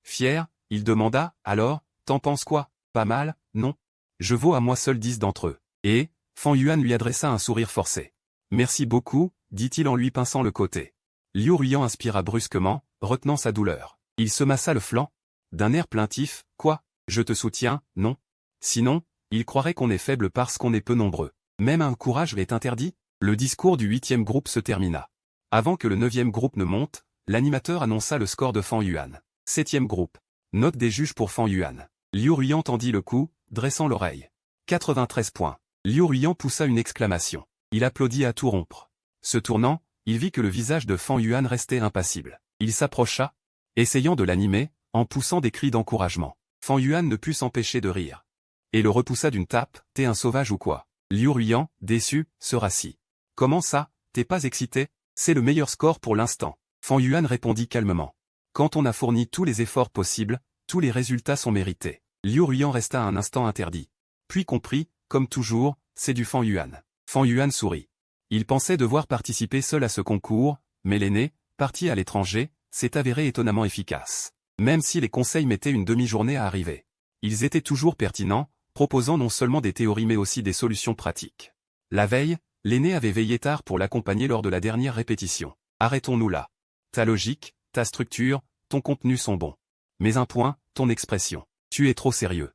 Fier, il demanda, alors, t'en penses quoi? Pas mal, non? Je vaux à moi seul 10 d'entre eux. Et, Fan Yuan lui adressa un sourire forcé. Merci beaucoup, dit-il en lui pinçant le côté. Liu Ruiyan inspira brusquement, retenant sa douleur. Il se massa le flanc. D'un air plaintif, quoi? Je te soutiens, non? Sinon, il croirait qu'on est faible parce qu'on est peu nombreux. Même un courage est interdit? Le discours du 8e groupe se termina. Avant que le 9e groupe ne monte, l'animateur annonça le score de Fan Yuan. 7e groupe. Note des juges pour Fan Yuan. Liu Ruiyan tendit le cou, dressant l'oreille. 93 points. Liu Ruiyan poussa une exclamation. Il applaudit à tout rompre. Se tournant, il vit que le visage de Fan Yuan restait impassible. Il s'approcha, essayant de l'animer, en poussant des cris d'encouragement. Fan Yuan ne put s'empêcher de rire. Et le repoussa d'une tape, « T'es un sauvage ou quoi ?» Liu Ruiyan, déçu, se rassit. « Comment ça, t'es pas excité? C'est le meilleur score pour l'instant. » Fan Yuan répondit calmement. « Quand on a fourni tous les efforts possibles, tous les résultats sont mérités. » Liu Ruiyan resta un instant interdit. Puis comprit, comme toujours, c'est du Fan Yuan. Fan Yuan sourit. Il pensait devoir participer seul à ce concours, mais l'aîné, parti à l'étranger, s'est avéré étonnamment efficace. Même si les conseils mettaient une demi-journée à arriver. Ils étaient toujours pertinents, proposant non seulement des théories mais aussi des solutions pratiques. La veille, l'aîné avait veillé tard pour l'accompagner lors de la dernière répétition. Arrêtons-nous là. Ta logique, ta structure, ton contenu sont bons. Mais un point, ton expression. Tu es trop sérieux.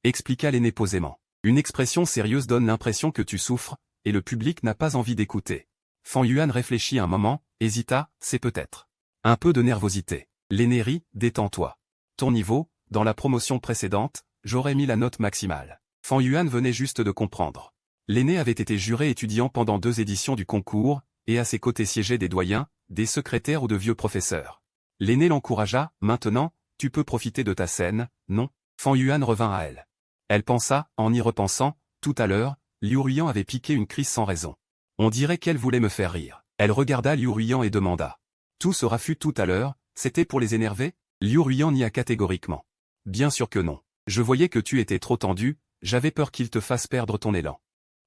Expliqua l'aîné posément. Une expression sérieuse donne l'impression que tu souffres, et le public n'a pas envie d'écouter. Fan Yuan réfléchit un moment, hésita, c'est peut-être un peu de nervosité. L'aîné rit, détends-toi. Ton niveau, dans la promotion précédente, j'aurais mis la note maximale. Fan Yuan venait juste de comprendre. L'aîné avait été juré étudiant pendant 2 éditions du concours, et à ses côtés siégeaient des doyens, des secrétaires ou de vieux professeurs. L'aîné l'encouragea, maintenant, tu peux profiter de ta scène, non? Fan Yuan revint à elle. Elle pensa, en y repensant, tout à l'heure, Liu Ruiyan avait piqué une crise sans raison. On dirait qu'elle voulait me faire rire. Elle regarda Liu Ruiyan et demanda. Tout sera fut tout à l'heure, c'était pour les énerver? Liu Ruiyan nia catégoriquement. Bien sûr que non. Je voyais que tu étais trop tendu, j'avais peur qu'il te fasse perdre ton élan.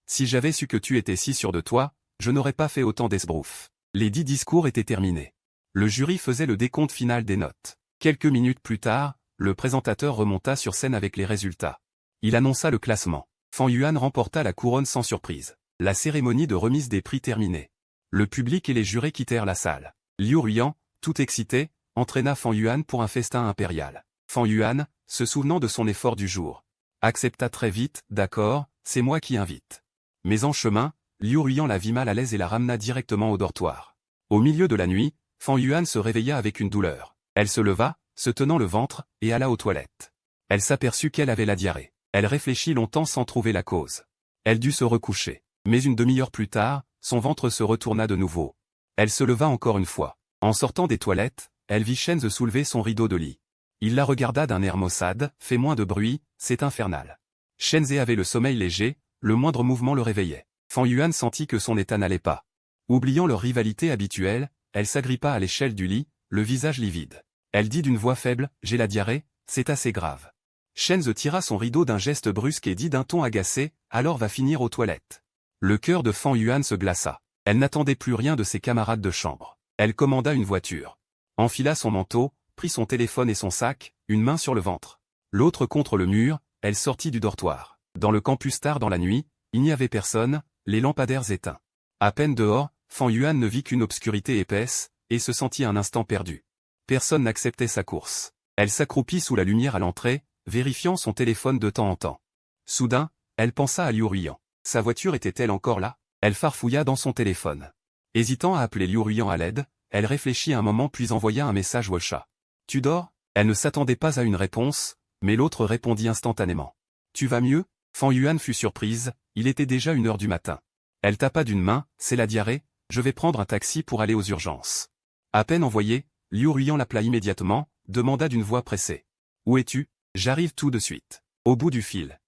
Si j'avais su que tu étais si sûr de toi, je n'aurais pas fait autant d'esbrouf. Les 10 discours étaient terminés. Le jury faisait le décompte final des notes. Quelques minutes plus tard, le présentateur remonta sur scène avec les résultats. Il annonça le classement. Fan Yuan remporta la couronne sans surprise. La cérémonie de remise des prix terminée. Le public et les jurés quittèrent la salle. Liu Ruiyan, tout excité, entraîna Fan Yuan pour un festin impérial. Fan Yuan, se souvenant de son effort du jour, accepta très vite, d'accord, c'est moi qui invite. Mais en chemin, Liu Ruiyan la vit mal à l'aise et la ramena directement au dortoir. Au milieu de la nuit, Fan Yuan se réveilla avec une douleur. Elle se leva, se tenant le ventre, et alla aux toilettes. Elle s'aperçut qu'elle avait la diarrhée. Elle réfléchit longtemps sans trouver la cause. Elle dut se recoucher. Mais une demi-heure plus tard, son ventre se retourna de nouveau. Elle se leva encore une fois. En sortant des toilettes, elle vit Shenze soulever son rideau de lit. Il la regarda d'un air maussade, fais moins de bruit, c'est infernal. Shenze avait le sommeil léger, le moindre mouvement le réveillait. Fan Yuan sentit que son état n'allait pas. Oubliant leur rivalité habituelle, elle s'agrippa à l'échelle du lit, le visage livide. Elle dit d'une voix faible, j'ai la diarrhée, c'est assez grave. Shenze tira son rideau d'un geste brusque et dit d'un ton agacé, alors va finir aux toilettes. Le cœur de Fan Yuan se glaça. Elle n'attendait plus rien de ses camarades de chambre. Elle commanda une voiture. Enfila son manteau, prit son téléphone et son sac, une main sur le ventre. L'autre contre le mur, elle sortit du dortoir. Dans le campus tard dans la nuit, il n'y avait personne, les lampadaires éteints. À peine dehors, Fan Yuan ne vit qu'une obscurité épaisse, et se sentit un instant perdu. Personne n'acceptait sa course. Elle s'accroupit sous la lumière à l'entrée, vérifiant son téléphone de temps en temps. Soudain, elle pensa à Liu Ruiyan. Sa voiture était-elle encore là? Elle farfouilla dans son téléphone. Hésitant à appeler Liu Ruiyan à l'aide, elle réfléchit un moment puis envoya un message au chat. Tu dors? Elle ne s'attendait pas à une réponse, mais l'autre répondit instantanément. Tu vas mieux? Fan Yuan fut surprise, il était déjà 1h du matin. Elle tapa d'une main, c'est la diarrhée, je vais prendre un taxi pour aller aux urgences. À peine envoyé, Liu Ruiyan l'appela immédiatement, demanda d'une voix pressée. Où es-tu? J'arrive tout de suite. Au bout du fil.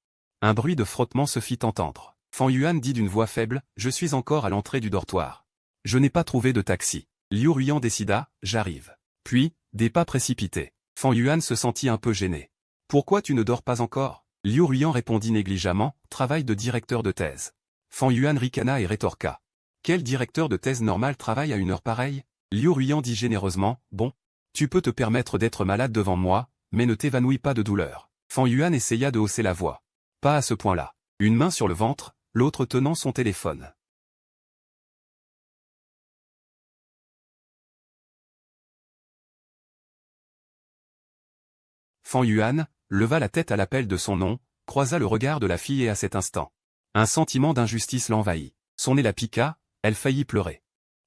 Un bruit de frottement se fit entendre. Fan Yuan dit d'une voix faible, je suis encore à l'entrée du dortoir. Je n'ai pas trouvé de taxi. Liu Ruiyan décida, j'arrive. Puis, des pas précipités. Fan Yuan se sentit un peu gêné. Pourquoi tu ne dors pas encore? Liu Ruiyan répondit négligemment, travail de directeur de thèse. Fan Yuan ricana et rétorqua. Quel directeur de thèse normal travaille à 1h pareille? Liu Ruiyan dit généreusement, bon. Tu peux te permettre d'être malade devant moi, mais ne t'évanouis pas de douleur. Fan Yuan essaya de hausser la voix. Pas à ce point-là. Une main sur le ventre, l'autre tenant son téléphone. Fan Yuan leva la tête à l'appel de son nom, croisa le regard de la fille et à cet instant. Un sentiment d'injustice l'envahit. Son nez la piqua, elle faillit pleurer.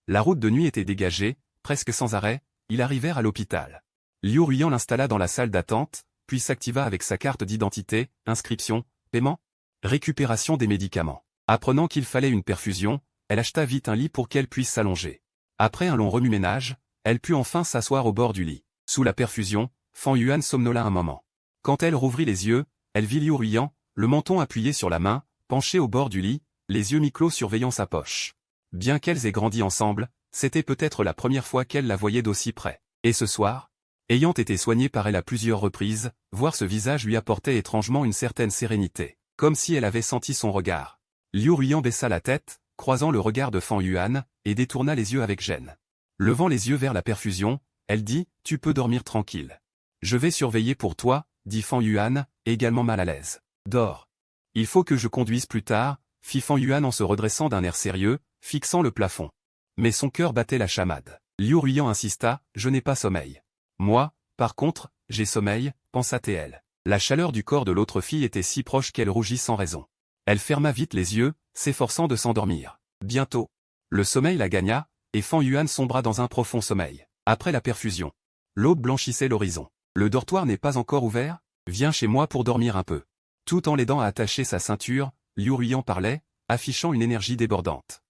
La route de nuit était dégagée, presque sans arrêt, ils arrivèrent à l'hôpital. Liu Ruiyan l'installa dans la salle d'attente, puis s'activa avec sa carte d'identité, inscription, paiement, récupération des médicaments. Apprenant qu'il fallait une perfusion, elle acheta vite un lit pour qu'elle puisse s'allonger. Après un long remue-ménage, elle put enfin s'asseoir au bord du lit. Sous la perfusion, Fan Yuan somnola un moment. Quand elle rouvrit les yeux, elle vit Liu Ruiyan, le menton appuyé sur la main, penché au bord du lit, les yeux mi-clos surveillant sa poche. Bien qu'elles aient grandi ensemble, c'était peut-être la première fois qu'elle la voyait d'aussi près. Et ce soir, ayant été soignée par elle à plusieurs reprises, voir ce visage lui apportait étrangement une certaine sérénité, comme si elle avait senti son regard. Liu Ruiyan baissa la tête, croisant le regard de Fan Yuan, et détourna les yeux avec gêne. Levant les yeux vers la perfusion, elle dit, « Tu peux dormir tranquille. Je vais surveiller pour toi, » dit Fan Yuan, également mal à l'aise. « Dors. Il faut que je conduise plus tard, » fit Fan Yuan en se redressant d'un air sérieux, fixant le plafond. Mais son cœur battait la chamade. Liu Ruiyan insista, « Je n'ai pas sommeil. » Moi, par contre, j'ai sommeil, pensa TL. La chaleur du corps de l'autre fille était si proche qu'elle rougit sans raison. Elle ferma vite les yeux, s'efforçant de s'endormir. Bientôt, le sommeil la gagna, et Fan Yuan sombra dans un profond sommeil. Après la perfusion, l'aube blanchissait l'horizon. Le dortoir n'est pas encore ouvert? Viens chez moi pour dormir un peu. Tout en l'aidant à attacher sa ceinture, Liu Ruiyan parlait, affichant une énergie débordante.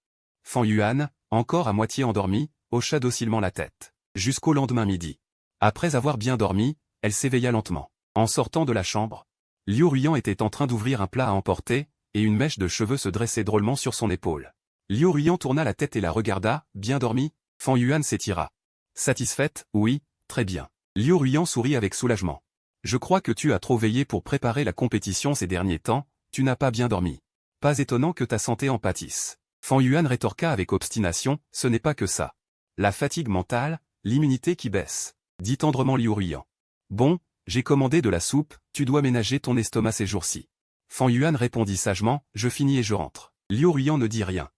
Fan Yuan, encore à moitié endormie, hocha docilement la tête. Jusqu'au lendemain midi. Après avoir bien dormi, elle s'éveilla lentement. En sortant de la chambre, Liu Ruiyan était en train d'ouvrir un plat à emporter, et une mèche de cheveux se dressait drôlement sur son épaule. Liu Ruiyan tourna la tête et la regarda, bien dormi, Fan Yuan s'étira. Satisfaite, oui, très bien. Liu Ruiyan sourit avec soulagement. Je crois que tu as trop veillé pour préparer la compétition ces derniers temps, tu n'as pas bien dormi. Pas étonnant que ta santé en pâtisse. Fan Yuan rétorqua avec obstination, ce n'est pas que ça. La fatigue mentale, l'immunité qui baisse, dit tendrement Liu Ruiyan. Bon, j'ai commandé de la soupe, tu dois ménager ton estomac ces jours-ci. Fan Yuan répondit sagement, je finis et je rentre. Liu Ruiyan ne dit rien.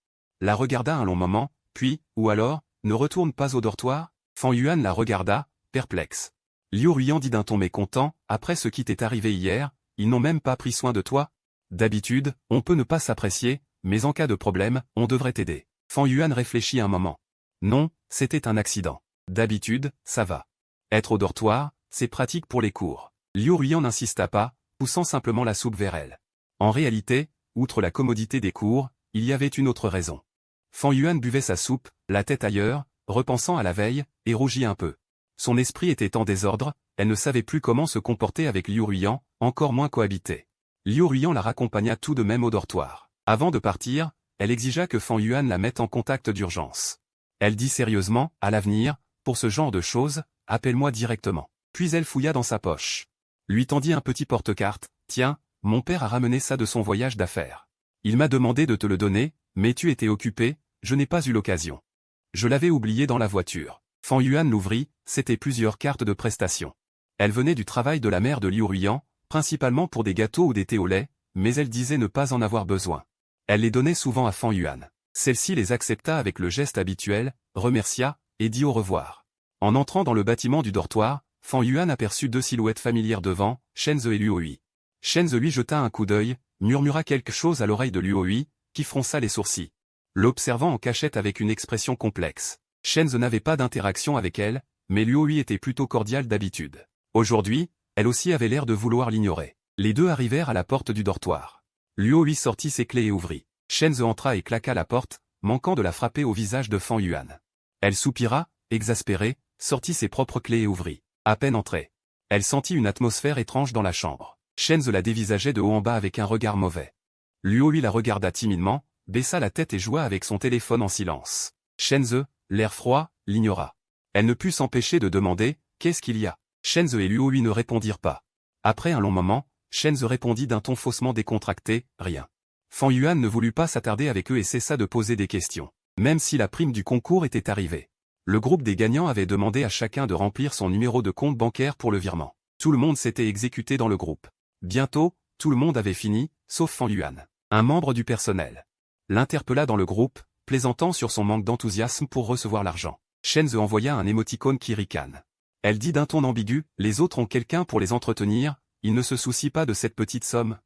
La regarda un long moment, puis, ou alors, ne retourne pas au dortoir? Fan Yuan la regarda, perplexe. Liu Ruiyan dit d'un ton mécontent, après ce qui t'est arrivé hier, ils n'ont même pas pris soin de toi? D'habitude, on peut ne pas s'apprécier, mais en cas de problème, on devrait t'aider. Fan Yuan réfléchit un moment. Non, c'était un accident. D'habitude, ça va. Être au dortoir, c'est pratique pour les cours. Liu Ruiyan n'insista pas, poussant simplement la soupe vers elle. En réalité, outre la commodité des cours, il y avait une autre raison. Fan Yuan buvait sa soupe, la tête ailleurs, repensant à la veille, et rougit un peu. Son esprit était en désordre, elle ne savait plus comment se comporter avec Liu Ruiyan, encore moins cohabiter. Liu Ruiyan la raccompagna tout de même au dortoir. Avant de partir, elle exigea que Fan Yuan la mette en contact d'urgence. Elle dit sérieusement, à l'avenir, pour ce genre de choses, appelle-moi directement. Puis elle fouilla dans sa poche. Lui tendit un petit porte-carte, tiens, mon père a ramené ça de son voyage d'affaires. Il m'a demandé de te le donner, mais tu étais occupé, je n'ai pas eu l'occasion. Je l'avais oublié dans la voiture. Fan Yuan l'ouvrit, c'était plusieurs cartes de prestation. Elle venait du travail de la mère de Liu Ruiyan, principalement pour des gâteaux ou des thés au lait, mais elle disait ne pas en avoir besoin. Elle les donnait souvent à Fan Yuan. Celle-ci les accepta avec le geste habituel, remercia, et dit au revoir. En entrant dans le bâtiment du dortoir, Fan Yuan aperçut deux silhouettes familières devant, Shenze et Liu Hui. Shenze lui jeta un coup d'œil, murmura quelque chose à l'oreille de Liu Hui, qui fronça les sourcils. L'observant en cachette avec une expression complexe. Shenze n'avait pas d'interaction avec elle, mais Liu Hui était plutôt cordiale d'habitude. Aujourd'hui, elle aussi avait l'air de vouloir l'ignorer. Les deux arrivèrent à la porte du dortoir. Liu Hui sortit ses clés et ouvrit. Shenze entra et claqua la porte, manquant de la frapper au visage de Fan Yuan. Elle soupira, exaspérée, sortit ses propres clés et ouvrit. À peine entrée, elle sentit une atmosphère étrange dans la chambre. Shenze la dévisageait de haut en bas avec un regard mauvais. Liu Hui la regarda timidement, baissa la tête et joua avec son téléphone en silence. Shenze, l'air froid, l'ignora. Elle ne put s'empêcher de demander, qu'est-ce qu'il y a? Shenze et Liu Hui ne répondirent pas. Après un long moment, Shenze répondit d'un ton faussement décontracté, rien. Fan Yuan ne voulut pas s'attarder avec eux et cessa de poser des questions. Même si la prime du concours était arrivée. Le groupe des gagnants avait demandé à chacun de remplir son numéro de compte bancaire pour le virement. Tout le monde s'était exécuté dans le groupe. Bientôt, tout le monde avait fini, sauf Fan Yuan. Un membre du personnel l'interpella dans le groupe, plaisantant sur son manque d'enthousiasme pour recevoir l'argent. Shenze envoya un émoticône qui ricane. Elle dit d'un ton ambigu, les autres ont quelqu'un pour les entretenir, ils ne se soucient pas de cette petite somme.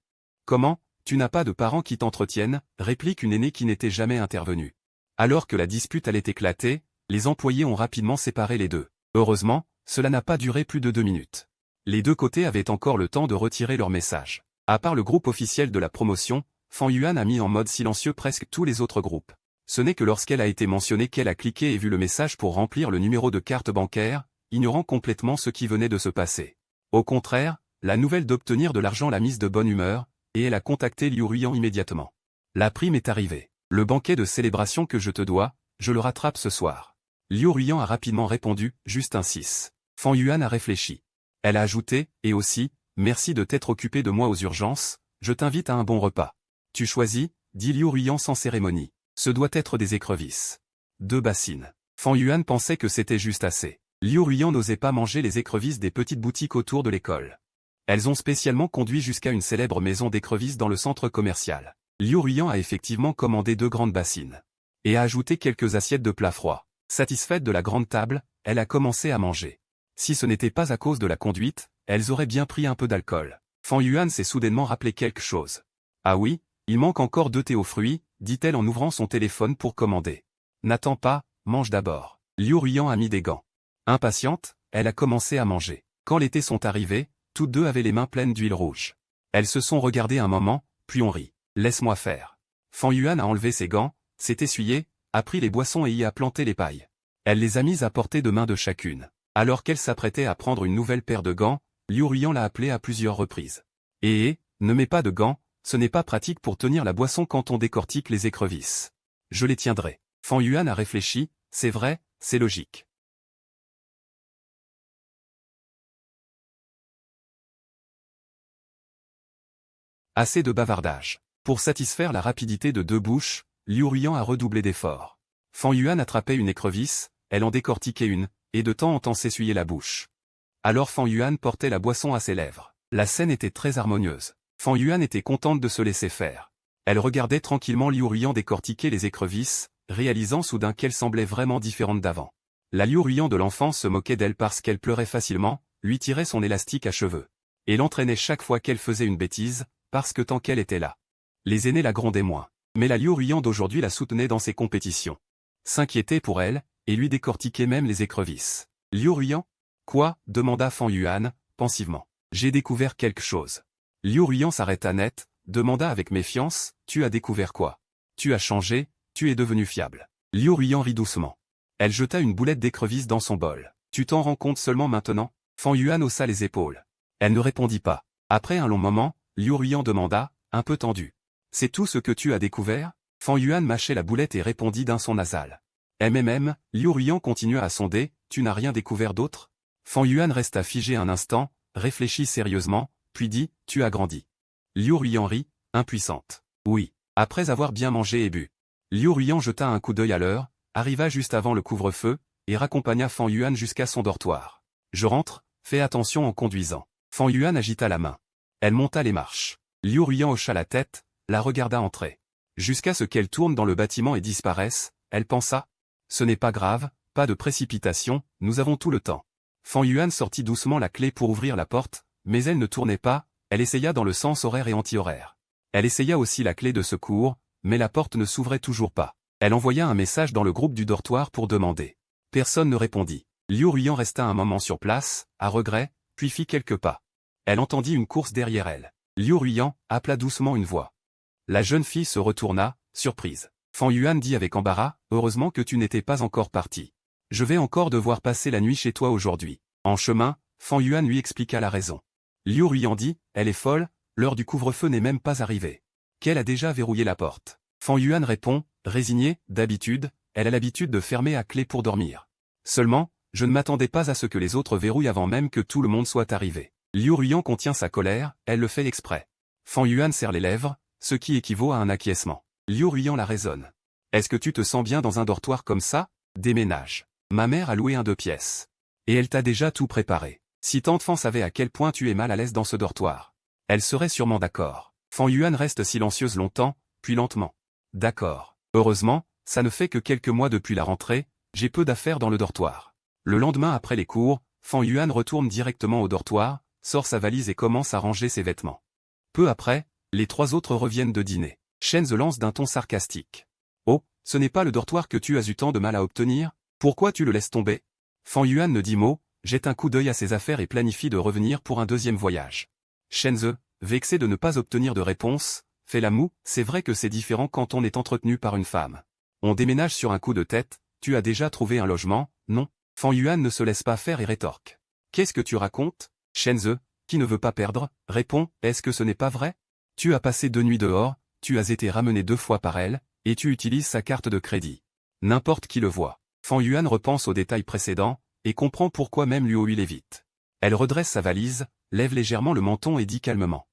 Comment, tu n'as pas de parents qui t'entretiennent, réplique une aînée qui n'était jamais intervenue. Alors que la dispute allait éclater, les employés ont rapidement séparé les deux. Heureusement, cela n'a pas duré plus de 2 minutes. Les deux côtés avaient encore le temps de retirer leur message. À part le groupe officiel de la promotion, Fan Yuan a mis en mode silencieux presque tous les autres groupes. Ce n'est que lorsqu'elle a été mentionnée qu'elle a cliqué et vu le message pour remplir le numéro de carte bancaire, ignorant complètement ce qui venait de se passer. Au contraire, la nouvelle d'obtenir de l'argent l'a mise de bonne humeur, et elle a contacté Liu Ruiyan immédiatement. La prime est arrivée. Le banquet de célébration que je te dois, je le rattrape ce soir. Liu Ruiyan a rapidement répondu, juste un 6. Fan Yuan a réfléchi. Elle a ajouté, et aussi, merci de t'être occupé de moi aux urgences, je t'invite à un bon repas. Tu choisis, dit Liu Ruiyan sans cérémonie. Ce doit être des écrevisses. 2 bassines. Fan Yuan pensait que c'était juste assez. Liu Ruiyan n'osait pas manger les écrevisses des petites boutiques autour de l'école. Elles ont spécialement conduit jusqu'à une célèbre maison d'écrevisses dans le centre commercial. Liu Ruiyan a effectivement commandé 2 grandes bassines. Et a ajouté quelques assiettes de plats froids. Satisfaite de la grande table, elle a commencé à manger. Si ce n'était pas à cause de la conduite, elles auraient bien pris un peu d'alcool. Fan Yuan s'est soudainement rappelé quelque chose. Ah oui, il manque encore 2 thés aux fruits, dit-elle en ouvrant son téléphone pour commander. N'attends pas, mange d'abord. Liu Ruiyan a mis des gants. Impatiente, elle a commencé à manger. Quand les thés sont arrivés, toutes 2 avaient les mains pleines d'huile rouge. Elles se sont regardées un moment, puis ont ri. Laisse-moi faire. Fan Yuan a enlevé ses gants, s'est essuyé, a pris les boissons et y a planté les pailles. Elle les a mises à portée de main de chacune. Alors qu'elle s'apprêtait à prendre une nouvelle paire de gants, Liu Ruiyan l'a appelée à plusieurs reprises. Ne mets pas de gants, ce n'est pas pratique pour tenir la boisson quand on décortique les écrevisses. Je les tiendrai. Fan Yuan a réfléchi, c'est vrai, c'est logique. Assez de bavardage. Pour satisfaire la rapidité de 2 bouches, Liu Ruiyan a redoublé d'efforts. Fan Yuan attrapait une écrevisse, elle en décortiquait une, et de temps en temps s'essuyait la bouche. Alors Fan Yuan portait la boisson à ses lèvres. La scène était très harmonieuse. Fan Yuan était contente de se laisser faire. Elle regardait tranquillement Liu Ruiyan décortiquer les écrevisses, réalisant soudain qu'elle semblait vraiment différente d'avant. La Liu Ruiyan de l'enfance se moquait d'elle parce qu'elle pleurait facilement, lui tirait son élastique à cheveux. Et l'entraînait chaque fois qu'elle faisait une bêtise, parce que tant qu'elle était là. Les aînés la grondaient moins. Mais la Liu Ruiyan d'aujourd'hui la soutenait dans ses compétitions. S'inquiétait pour elle, et lui décortiquait même les écrevisses. Liu Ruiyan? Quoi? Demanda Fan Yuan, pensivement. J'ai découvert quelque chose. Liu Ruiyan s'arrêta net, demanda avec méfiance, tu as découvert quoi? Tu as changé, tu es devenu fiable. Liu Ruiyan rit doucement. Elle jeta une boulette d'écrevisse dans son bol. Tu t'en rends compte seulement maintenant? Fan Yuan haussa les épaules. Elle ne répondit pas. Après un long moment, Liu Ruiyan demanda, un peu tendu. C'est tout ce que tu as découvert? Fan Yuan mâchait la boulette et répondit d'un son nasal. Liu Ruiyan continua à sonder, tu n'as rien découvert d'autre? Fan Yuan resta figé un instant, réfléchit sérieusement, puis dit, tu as grandi. Liu Ruiyan rit, impuissante. Oui, après avoir bien mangé et bu. Liu Ruiyan jeta un coup d'œil à l'heure, arriva juste avant le couvre-feu, et raccompagna Fan Yuan jusqu'à son dortoir. Je rentre, fais attention en conduisant. Fan Yuan agita la main. Elle monta les marches. Liu Ruiyan hocha la tête, la regarda entrer. Jusqu'à ce qu'elle tourne dans le bâtiment et disparaisse, elle pensa. Ce n'est pas grave, pas de précipitation, nous avons tout le temps. Fan Yuan sortit doucement la clé pour ouvrir la porte, mais elle ne tournait pas, elle essaya dans le sens horaire et anti-horaire. Elle essaya aussi la clé de secours, mais la porte ne s'ouvrait toujours pas. Elle envoya un message dans le groupe du dortoir pour demander. Personne ne répondit. Liu Ruiyan resta un moment sur place, à regret, puis fit quelques pas. Elle entendit une course derrière elle. Liu Ruiyan appela doucement une voix. La jeune fille se retourna, surprise. Fan Yuan dit avec embarras, heureusement que tu n'étais pas encore parti. Je vais encore devoir passer la nuit chez toi aujourd'hui. En chemin, Fan Yuan lui expliqua la raison. Liu Ruiyan dit, elle est folle, l'heure du couvre-feu n'est même pas arrivée. Qu'elle a déjà verrouillé la porte. Fan Yuan répond, résigné, d'habitude, elle a l'habitude de fermer à clé pour dormir. Seulement, je ne m'attendais pas à ce que les autres verrouillent avant même que tout le monde soit arrivé. Liu Ruiyan contient sa colère, elle le fait exprès. Fan Yuan serre les lèvres, ce qui équivaut à un acquiescement. Liu Ruiyan la raisonne. Est-ce que tu te sens bien dans un dortoir comme ça? Déménage. Ma mère a loué un 2 pièces. Et elle t'a déjà tout préparé. Si tante Fan savait à quel point tu es mal à l'aise dans ce dortoir, elle serait sûrement d'accord. Fan Yuan reste silencieuse longtemps, puis lentement. D'accord. Heureusement, ça ne fait que quelques mois depuis la rentrée, j'ai peu d'affaires dans le dortoir. Le lendemain après les cours, Fan Yuan retourne directement au dortoir, sort sa valise et commence à ranger ses vêtements. Peu après, les 3 autres reviennent de dîner. Shen se lance d'un ton sarcastique. Oh, ce n'est pas le dortoir que tu as eu tant de mal à obtenir? Pourquoi tu le laisses tomber? Fan Yuan ne dit mot, jette un coup d'œil à ses affaires et planifie de revenir pour un 2e voyage. Shen, vexé de ne pas obtenir de réponse, fait la moue, c'est vrai que c'est différent quand on est entretenu par une femme. On déménage sur un coup de tête, tu as déjà trouvé un logement, non? Fan Yuan ne se laisse pas faire et rétorque. Qu'est-ce que tu racontes? Shen, qui ne veut pas perdre, répond, est-ce que ce n'est pas vrai? Tu as passé 2 nuits dehors, tu as été ramené 2 fois par elle, et tu utilises sa carte de crédit. N'importe qui le voit. Fan Yuan repense aux détails précédents, et comprend pourquoi même Luo Hui l'évite. Elle redresse sa valise, lève légèrement le menton et dit calmement.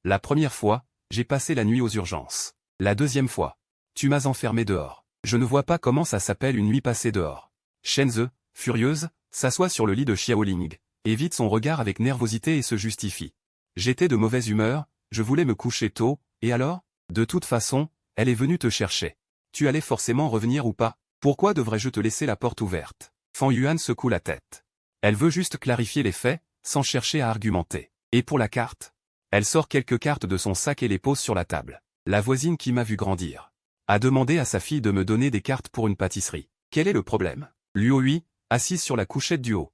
La première fois, j'ai passé la nuit aux urgences. La 2e fois. Tu m'as enfermé dehors. Je ne vois pas comment ça s'appelle une nuit passée dehors. Shenze, furieuse, s'assoit sur le lit de Xiaoling, évite son regard avec nervosité et se justifie. J'étais de mauvaise humeur, je voulais me coucher tôt, et alors? De toute façon, elle est venue te chercher. Tu allais forcément revenir ou pas? Pourquoi devrais-je te laisser la porte ouverte? Fan Yuan secoue la tête. Elle veut juste clarifier les faits, sans chercher à argumenter. Et pour la carte? Elle sort quelques cartes de son sac et les pose sur la table. La voisine qui m'a vu grandir a demandé à sa fille de me donner des cartes pour une pâtisserie. Quel est le problème? Luo Hui, assise sur la couchette du haut,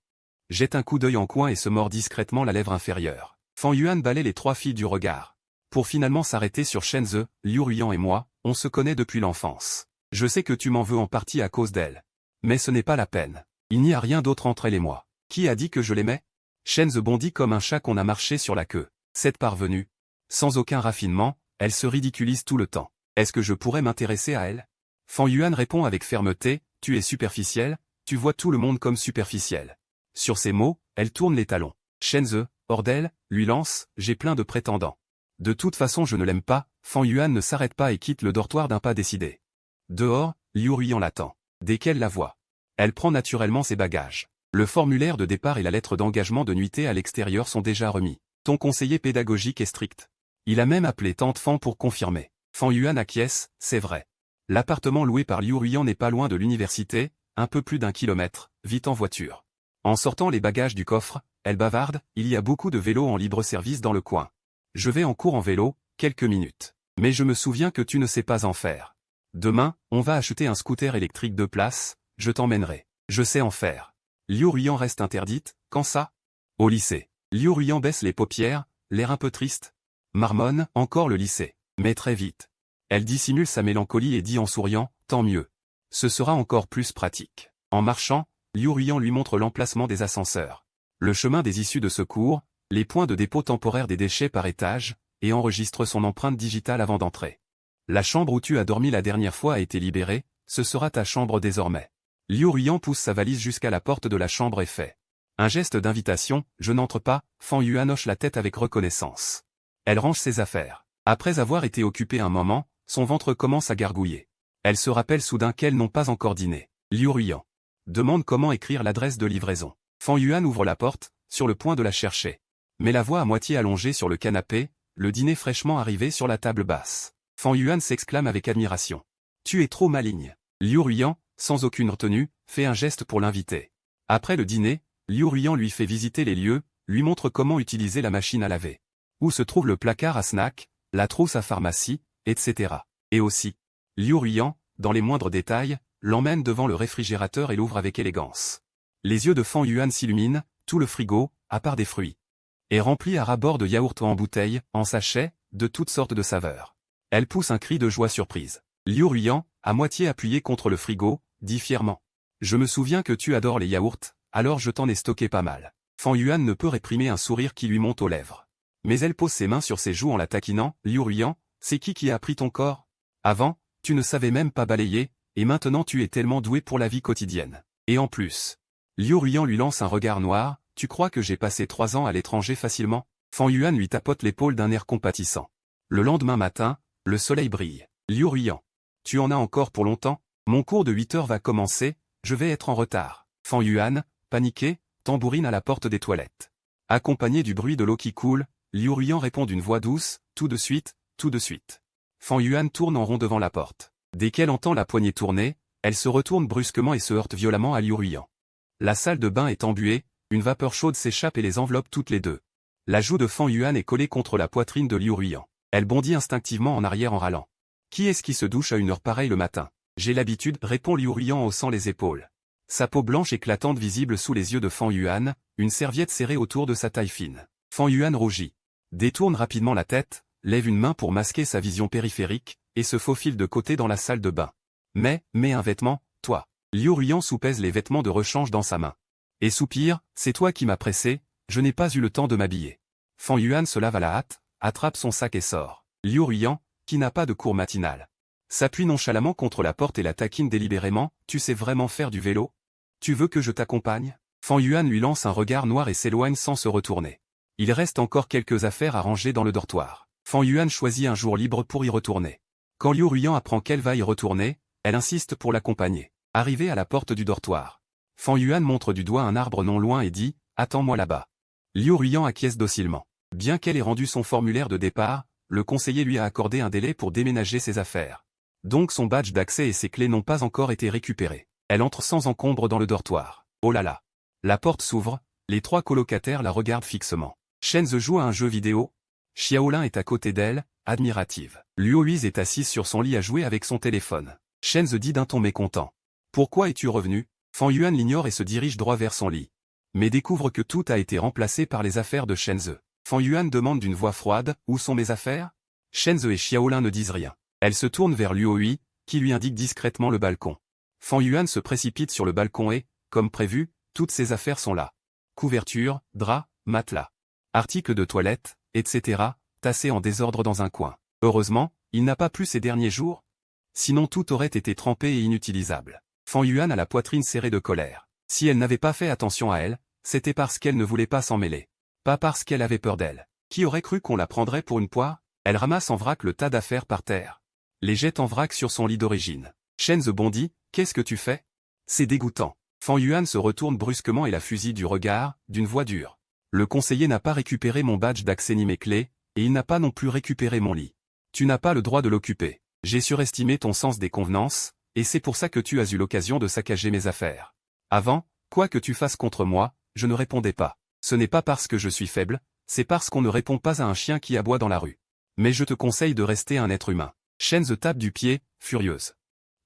jette un coup d'œil en coin et se mord discrètement la lèvre inférieure. Fan Yuan balaie les trois filles du regard, pour finalement s'arrêter sur Shenze. Liu Ruyan et moi, on se connaît depuis l'enfance. Je sais que tu m'en veux en partie à cause d'elle. Mais ce n'est pas la peine. Il n'y a rien d'autre entre elle et moi. Qui a dit que je l'aimais? Shenze bondit comme un chat qu'on a marché sur la queue. Cette parvenue, sans aucun raffinement, elle se ridiculise tout le temps. Est-ce que je pourrais m'intéresser à elle? Fan Yuan répond avec fermeté, tu es superficiel, tu vois tout le monde comme superficiel. Sur ces mots, elle tourne les talons. Shenze, hors d'elle, lui lance, j'ai plein de prétendants. De toute façon je ne l'aime pas. Fan Yuan ne s'arrête pas et quitte le dortoir d'un pas décidé. Dehors, Liu Ruyan l'attend. Dès qu'elle la voit, elle prend naturellement ses bagages. Le formulaire de départ et la lettre d'engagement de nuitée à l'extérieur sont déjà remis. Ton conseiller pédagogique est strict. Il a même appelé tante Fan pour confirmer. Fan Yuan acquiesce, c'est vrai. L'appartement loué par Liu Ruyan n'est pas loin de l'université, un peu plus d'1 kilomètre, vite en voiture. En sortant les bagages du coffre, elle bavarde, il y a beaucoup de vélos en libre service dans le coin. Je vais en cours en vélo, quelques minutes. Mais je me souviens que tu ne sais pas en faire. Demain, on va acheter un scooter électrique 2 places, je t'emmènerai. Je sais en faire. Liu Ruyan reste interdite, quand ça? Au lycée. Liu Ruyan baisse les paupières, l'air un peu triste. Marmonne, encore le lycée. Mais très vite. Elle dissimule sa mélancolie et dit en souriant, tant mieux. Ce sera encore plus pratique. En marchant, Liu Ruyan lui montre l'emplacement des ascenseurs, le chemin des issues de secours, les points de dépôt temporaire des déchets par étage, et enregistre son empreinte digitale avant d'entrer. La chambre où tu as dormi la dernière fois a été libérée, ce sera ta chambre désormais. Liu Ruyan pousse sa valise jusqu'à la porte de la chambre et fait un geste d'invitation, je n'entre pas. Fan Yuan hoche la tête avec reconnaissance. Elle range ses affaires. Après avoir été occupée un moment, son ventre commence à gargouiller. Elle se rappelle soudain qu'elles n'ont pas encore dîné. Liu Ruyan demande comment écrire l'adresse de livraison. Fan Yuan ouvre la porte, sur le point de la chercher. Mais la voit à moitié allongée sur le canapé, le dîner fraîchement arrivé sur la table basse. Fan Yuan s'exclame avec admiration. Tu es trop maligne. Liu Ruyan, sans aucune retenue, fait un geste pour l'inviter. Après le dîner, Liu Ruyan lui fait visiter les lieux, lui montre comment utiliser la machine à laver. Où se trouve le placard à snack, la trousse à pharmacie, etc. Et aussi, Liu Ruyan, dans les moindres détails, l'emmène devant le réfrigérateur et l'ouvre avec élégance. Les yeux de Fan Yuan s'illuminent, tout le frigo, à part des fruits, est rempli à ras-bord de yaourts en bouteille, en sachet, de toutes sortes de saveurs. Elle pousse un cri de joie surprise. Liu Ruyan, à moitié appuyé contre le frigo, dit fièrement. Je me souviens que tu adores les yaourts, alors je t'en ai stocké pas mal. Fan Yuan ne peut réprimer un sourire qui lui monte aux lèvres. Mais elle pose ses mains sur ses joues en la taquinant. Liu Ruyan, c'est qui a pris ton corps? Avant, tu ne savais même pas balayer, et maintenant tu es tellement doué pour la vie quotidienne. Et en plus. Liu Ruyan lui lance un regard noir, tu crois que j'ai passé 3 ans à l'étranger facilement? Fan Yuan lui tapote l'épaule d'un air compatissant. Le lendemain matin, le soleil brille. Liu Ruyan. Tu en as encore pour longtemps? Mon cours de 8 heures va commencer, je vais être en retard. Fan Yuan, paniqué, tambourine à la porte des toilettes. Accompagné du bruit de l'eau qui coule, Liu Ruyan répond d'une voix douce, tout de suite, tout de suite. Fan Yuan tourne en rond devant la porte. Dès qu'elle entend la poignée tourner, elle se retourne brusquement et se heurte violemment à Liu Ruyan. La salle de bain est embuée, une vapeur chaude s'échappe et les enveloppe toutes les deux. La joue de Fan Yuan est collée contre la poitrine de Liu Ruyan. Elle bondit instinctivement en arrière en râlant. Qui est-ce qui se douche à une heure pareille le matin? J'ai l'habitude, répond Liu Ruyan en haussant les épaules. Sa peau blanche éclatante visible sous les yeux de Fan Yuan, une serviette serrée autour de sa taille fine. Fan Yuan rougit. Détourne rapidement la tête, lève une main pour masquer sa vision périphérique, et se faufile de côté dans la salle de bain. Mets un vêtement, toi. Liu Ruyan soupèse les vêtements de rechange dans sa main. Et soupire, c'est toi qui m'as pressé, je n'ai pas eu le temps de m'habiller. Fan Yuan se lave à la hâte, attrape son sac et sort. Liu Ruyan, qui n'a pas de cours matinal, s'appuie nonchalamment contre la porte et la taquine délibérément, tu sais vraiment faire du vélo? Tu veux que je t'accompagne? Fan Yuan lui lance un regard noir et s'éloigne sans se retourner. Il reste encore quelques affaires à ranger dans le dortoir. Fan Yuan choisit un jour libre pour y retourner. Quand Liu Ruyan apprend qu'elle va y retourner, elle insiste pour l'accompagner. Arrivée à la porte du dortoir, Fan Yuan montre du doigt un arbre non loin et dit « Attends-moi là-bas ». Liu Ruyan acquiesce docilement. Bien qu'elle ait rendu son formulaire de départ, le conseiller lui a accordé un délai pour déménager ses affaires. Donc son badge d'accès et ses clés n'ont pas encore été récupérés. Elle entre sans encombre dans le dortoir. Oh là là. La porte s'ouvre, les 3 colocataires la regardent fixement. Shenze joue à un jeu vidéo. Xiaolin est à côté d'elle, admirative. Luo Huize est assise sur son lit à jouer avec son téléphone. Shenze dit d'un ton mécontent. Pourquoi es-tu revenu? Fan Yuan l'ignore et se dirige droit vers son lit. Mais découvre que tout a été remplacé par les affaires de Shenze. Fan Yuan demande d'une voix froide, où sont mes affaires? Shenze et Xiaolin ne disent rien. Elle se tourne vers Luo Hui, qui lui indique discrètement le balcon. Fan Yuan se précipite sur le balcon et, comme prévu, toutes ses affaires sont là. Couverture, draps, matelas, articles de toilette, etc., tassés en désordre dans un coin. Heureusement, il n'a pas plu ces derniers jours. Sinon tout aurait été trempé et inutilisable. Fan Yuan a la poitrine serrée de colère. Si elle n'avait pas fait attention à elle, c'était parce qu'elle ne voulait pas s'en mêler. Pas parce qu'elle avait peur d'elle. Qui aurait cru qu'on la prendrait pour une poire? Elle ramasse en vrac le tas d'affaires par terre. Les jette en vrac sur son lit d'origine. Shenze bondit, qu'est-ce que tu fais? C'est dégoûtant. Fan Yuan se retourne brusquement et la fusille du regard, d'une voix dure. Le conseiller n'a pas récupéré mon badge d'accès ni mes clés, et il n'a pas non plus récupéré mon lit. Tu n'as pas le droit de l'occuper. J'ai surestimé ton sens des convenances, et c'est pour ça que tu as eu l'occasion de saccager mes affaires. Avant, quoi que tu fasses contre moi, je ne répondais pas. Ce n'est pas parce que je suis faible, c'est parce qu'on ne répond pas à un chien qui aboie dans la rue. Mais je te conseille de rester un être humain. Shenze tape du pied, furieuse.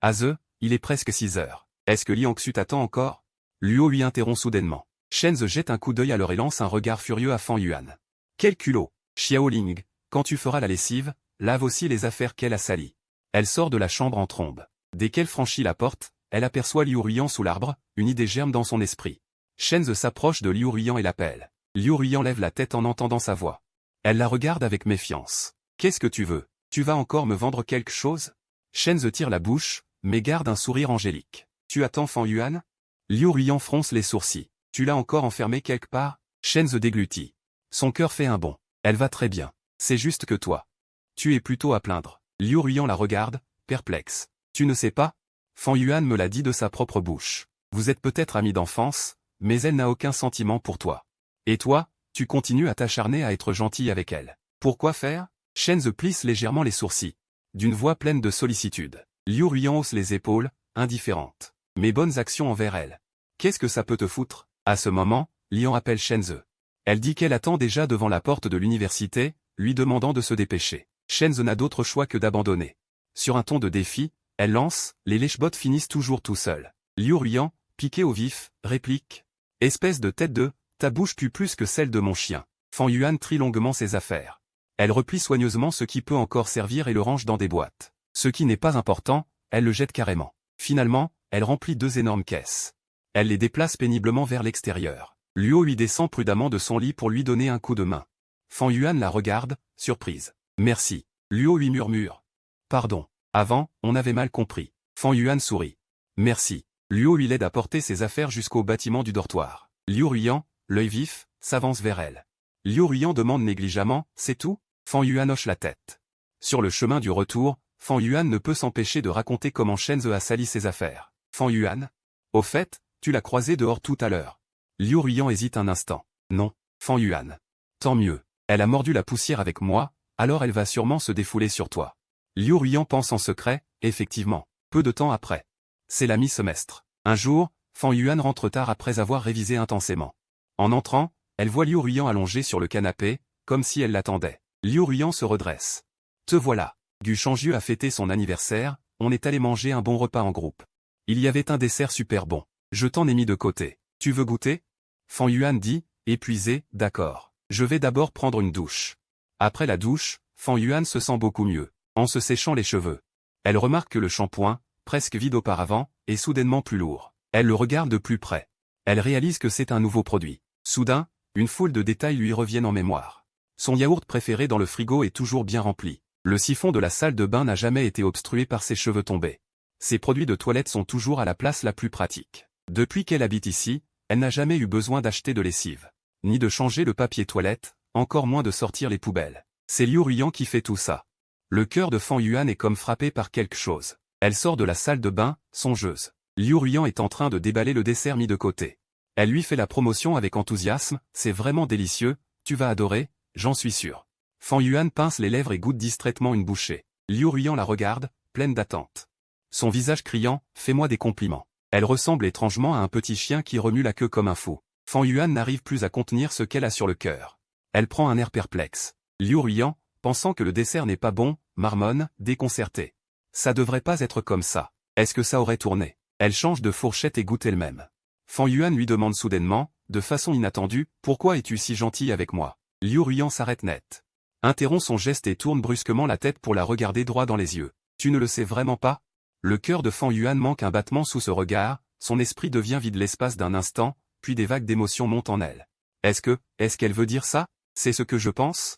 Aze, il est presque 6 heures. Est-ce que Liangxu t'attend encore? Luo lui interrompt soudainement. Shenze jette un coup d'œil à leur et lance un regard furieux à Fan Yuan. Quel culot! Xiaoling, quand tu feras la lessive, lave aussi les affaires qu'elle a salies. Elle sort de la chambre en trombe. Dès qu'elle franchit la porte, elle aperçoit Liu Ruyan sous l'arbre, une idée germe dans son esprit. Shenze s'approche de Liu Ruyan et l'appelle. Liu Ruyan lève la tête en entendant sa voix. Elle la regarde avec méfiance. Qu'est-ce que tu veux? Tu vas encore me vendre quelque chose? Shenze tire la bouche, mais garde un sourire angélique. Tu attends Fan Yuan? Liu Ruyan fronce les sourcils. Tu l'as encore enfermé quelque part? Shenze déglutit. Son cœur fait un bond. Elle va très bien. C'est juste que toi. Tu es plutôt à plaindre. Liu Ruyan la regarde, perplexe. Tu ne sais pas? Fan Yuan me l'a dit de sa propre bouche. Vous êtes peut-être amis d'enfance, mais elle n'a aucun sentiment pour toi. Et toi, tu continues à t'acharner à être gentil avec elle. Pourquoi faire? Shenze plisse légèrement les sourcils. D'une voix pleine de sollicitude. Liu Ruyan hausse les épaules, indifférente. Mes bonnes actions envers elle. Qu'est-ce que ça peut te foutre? À ce moment, Lian appelle Shenze. Elle dit qu'elle attend déjà devant la porte de l'université, lui demandant de se dépêcher. Shenze n'a d'autre choix que d'abandonner. Sur un ton de défi, elle lance, les lèche-bottes finissent toujours tout seuls. Liu Ruyan, piqué au vif, réplique. Espèce de tête de, ta bouche pue plus que celle de mon chien. Fan Yuan trie longuement ses affaires. Elle replie soigneusement ce qui peut encore servir et le range dans des boîtes. Ce qui n'est pas important, elle le jette carrément. Finalement, elle remplit 2 énormes caisses. Elle les déplace péniblement vers l'extérieur. Luo lui descend prudemment de son lit pour lui donner un coup de main. Fan Yuan la regarde, surprise. Merci. Luo lui murmure. Pardon. Avant, on avait mal compris. Fan Yuan sourit. Merci. Luo lui l'aide à porter ses affaires jusqu'au bâtiment du dortoir. Liu Ruyan, l'œil vif, s'avance vers elle. Liu Ruyan demande négligemment, c'est tout? Fan Yuan hoche la tête. Sur le chemin du retour, Fan Yuan ne peut s'empêcher de raconter comment Shenze a sali ses affaires. Fan Yuan? Au fait, tu l'as croisé dehors tout à l'heure. Liu Ruyan hésite un instant. Non, Fan Yuan. Tant mieux. Elle a mordu la poussière avec moi, alors elle va sûrement se défouler sur toi. Liu Ruyan pense en secret, effectivement. Peu de temps après. C'est la mi-semestre. Un jour, Fan Yuan rentre tard après avoir révisé intensément. En entrant, elle voit Liu Ruyan allongé sur le canapé, comme si elle l'attendait. Liu Ruyan se redresse. Te voilà. Gu Shangyu a fêté son anniversaire, on est allé manger un bon repas en groupe. Il y avait un dessert super bon. Je t'en ai mis de côté. Tu veux goûter? Fan Yuan dit, épuisé, d'accord. Je vais d'abord prendre une douche. Après la douche, Fan Yuan se sent beaucoup mieux, en se séchant les cheveux. Elle remarque que le shampoing, presque vide auparavant, est soudainement plus lourd. Elle le regarde de plus près. Elle réalise que c'est un nouveau produit. Soudain, une foule de détails lui reviennent en mémoire. Son yaourt préféré dans le frigo est toujours bien rempli. Le siphon de la salle de bain n'a jamais été obstrué par ses cheveux tombés. Ses produits de toilette sont toujours à la place la plus pratique. Depuis qu'elle habite ici, elle n'a jamais eu besoin d'acheter de lessive. Ni de changer le papier toilette, encore moins de sortir les poubelles. C'est Liu Ruyan qui fait tout ça. Le cœur de Fan Yuan est comme frappé par quelque chose. Elle sort de la salle de bain, songeuse. Liu Ruiyan est en train de déballer le dessert mis de côté. Elle lui fait la promotion avec enthousiasme, c'est vraiment délicieux, tu vas adorer, j'en suis sûr. Fan Yuan pince les lèvres et goûte distraitement une bouchée. Liu Ruiyan la regarde, pleine d'attente. Son visage criant, fais-moi des compliments. Elle ressemble étrangement à un petit chien qui remue la queue comme un fou. Fan Yuan n'arrive plus à contenir ce qu'elle a sur le cœur. Elle prend un air perplexe. Liu Ruiyan, pensant que le dessert n'est pas bon, marmonne, déconcertée. Ça devrait pas être comme ça. Est-ce que ça aurait tourné? Elle change de fourchette et goûte elle-même. Fan Yuan lui demande soudainement, de façon inattendue, pourquoi es-tu si gentil avec moi? Liu Ruiyan s'arrête net. Interrompt son geste et tourne brusquement la tête pour la regarder droit dans les yeux. Tu ne le sais vraiment pas? Le cœur de Fan Yuan manque un battement sous ce regard, son esprit devient vide l'espace d'un instant, puis des vagues d'émotions montent en elle. Est-ce qu'elle veut dire ça? C'est ce que je pense?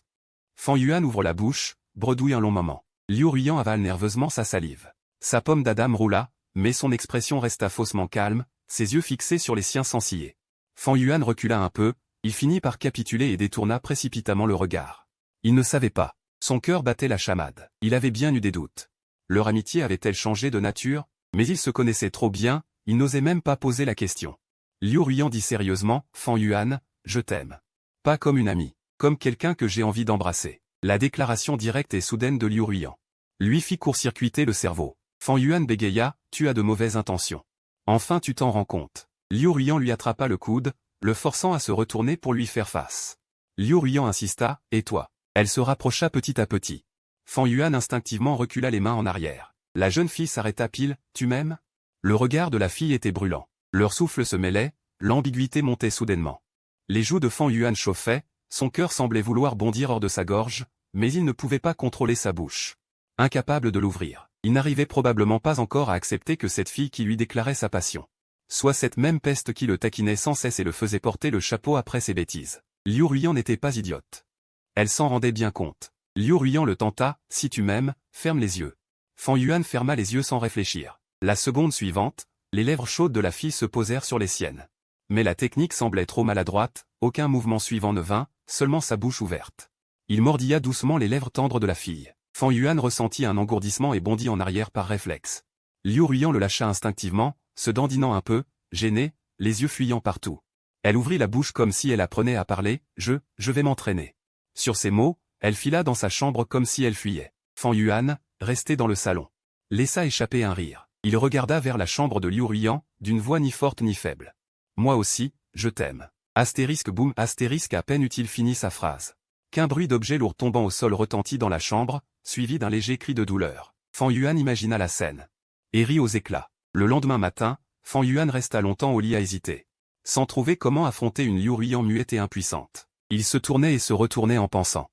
Fan Yuan ouvre la bouche, bredouille un long moment. Liu Ruiyan avale nerveusement sa salive. Sa pomme d'Adam roula, mais son expression resta faussement calme, ses yeux fixés sur les siens sans ciller. Fan Yuan recula un peu, il finit par capituler et détourna précipitamment le regard. Il ne savait pas. Son cœur battait la chamade. Il avait bien eu des doutes. Leur amitié avait-elle changé de nature? Mais ils se connaissaient trop bien, il n'osait même pas poser la question. Liu Ruiyan dit sérieusement, Fan Yuan, je t'aime. Pas comme une amie, comme quelqu'un que j'ai envie d'embrasser. La déclaration directe et soudaine de Liu Ruiyan lui fit court-circuiter le cerveau. Fan Yuan bégaya, tu as de mauvaises intentions. Enfin tu t'en rends compte. Liu Ruiyan lui attrapa le coude, le forçant à se retourner pour lui faire face. Liu Ruiyan insista, et toi? Elle se rapprocha petit à petit. Fan Yuan instinctivement recula les mains en arrière. La jeune fille s'arrêta pile, tu m'aimes? Le regard de la fille était brûlant. Leur souffle se mêlait, l'ambiguïté montait soudainement. Les joues de Fan Yuan chauffaient, son cœur semblait vouloir bondir hors de sa gorge, mais il ne pouvait pas contrôler sa bouche. Incapable de l'ouvrir, il n'arrivait probablement pas encore à accepter que cette fille qui lui déclarait sa passion soit cette même peste qui le taquinait sans cesse et le faisait porter le chapeau après ses bêtises. Liu Ruiyan n'était pas idiote. Elle s'en rendait bien compte. Liu Ruiyan le tenta, si tu m'aimes, ferme les yeux. Fan Yuan ferma les yeux sans réfléchir. La seconde suivante, les lèvres chaudes de la fille se posèrent sur les siennes. Mais la technique semblait trop maladroite, aucun mouvement suivant ne vint, seulement sa bouche ouverte. Il mordilla doucement les lèvres tendres de la fille. Fan Yuan ressentit un engourdissement et bondit en arrière par réflexe. Liu Ruiyan le lâcha instinctivement, se dandinant un peu, gêné, les yeux fuyant partout. Elle ouvrit la bouche comme si elle apprenait à parler, je vais m'entraîner. Sur ces mots, elle fila dans sa chambre comme si elle fuyait. Fan Yuan, resté dans le salon, laissa échapper un rire. Il regarda vers la chambre de Liu Ruiyan, d'une voix ni forte ni faible. Moi aussi, je t'aime. Astérisque boum astérisque à peine eut-il fini sa phrase. Qu'un bruit d'objet lourd tombant au sol retentit dans la chambre, suivi d'un léger cri de douleur. Fan Yuan imagina la scène. Et rit aux éclats. Le lendemain matin, Fan Yuan resta longtemps au lit à hésiter. Sans trouver comment affronter une Liu Ruiyan muette et impuissante. Il se tournait et se retournait en pensant.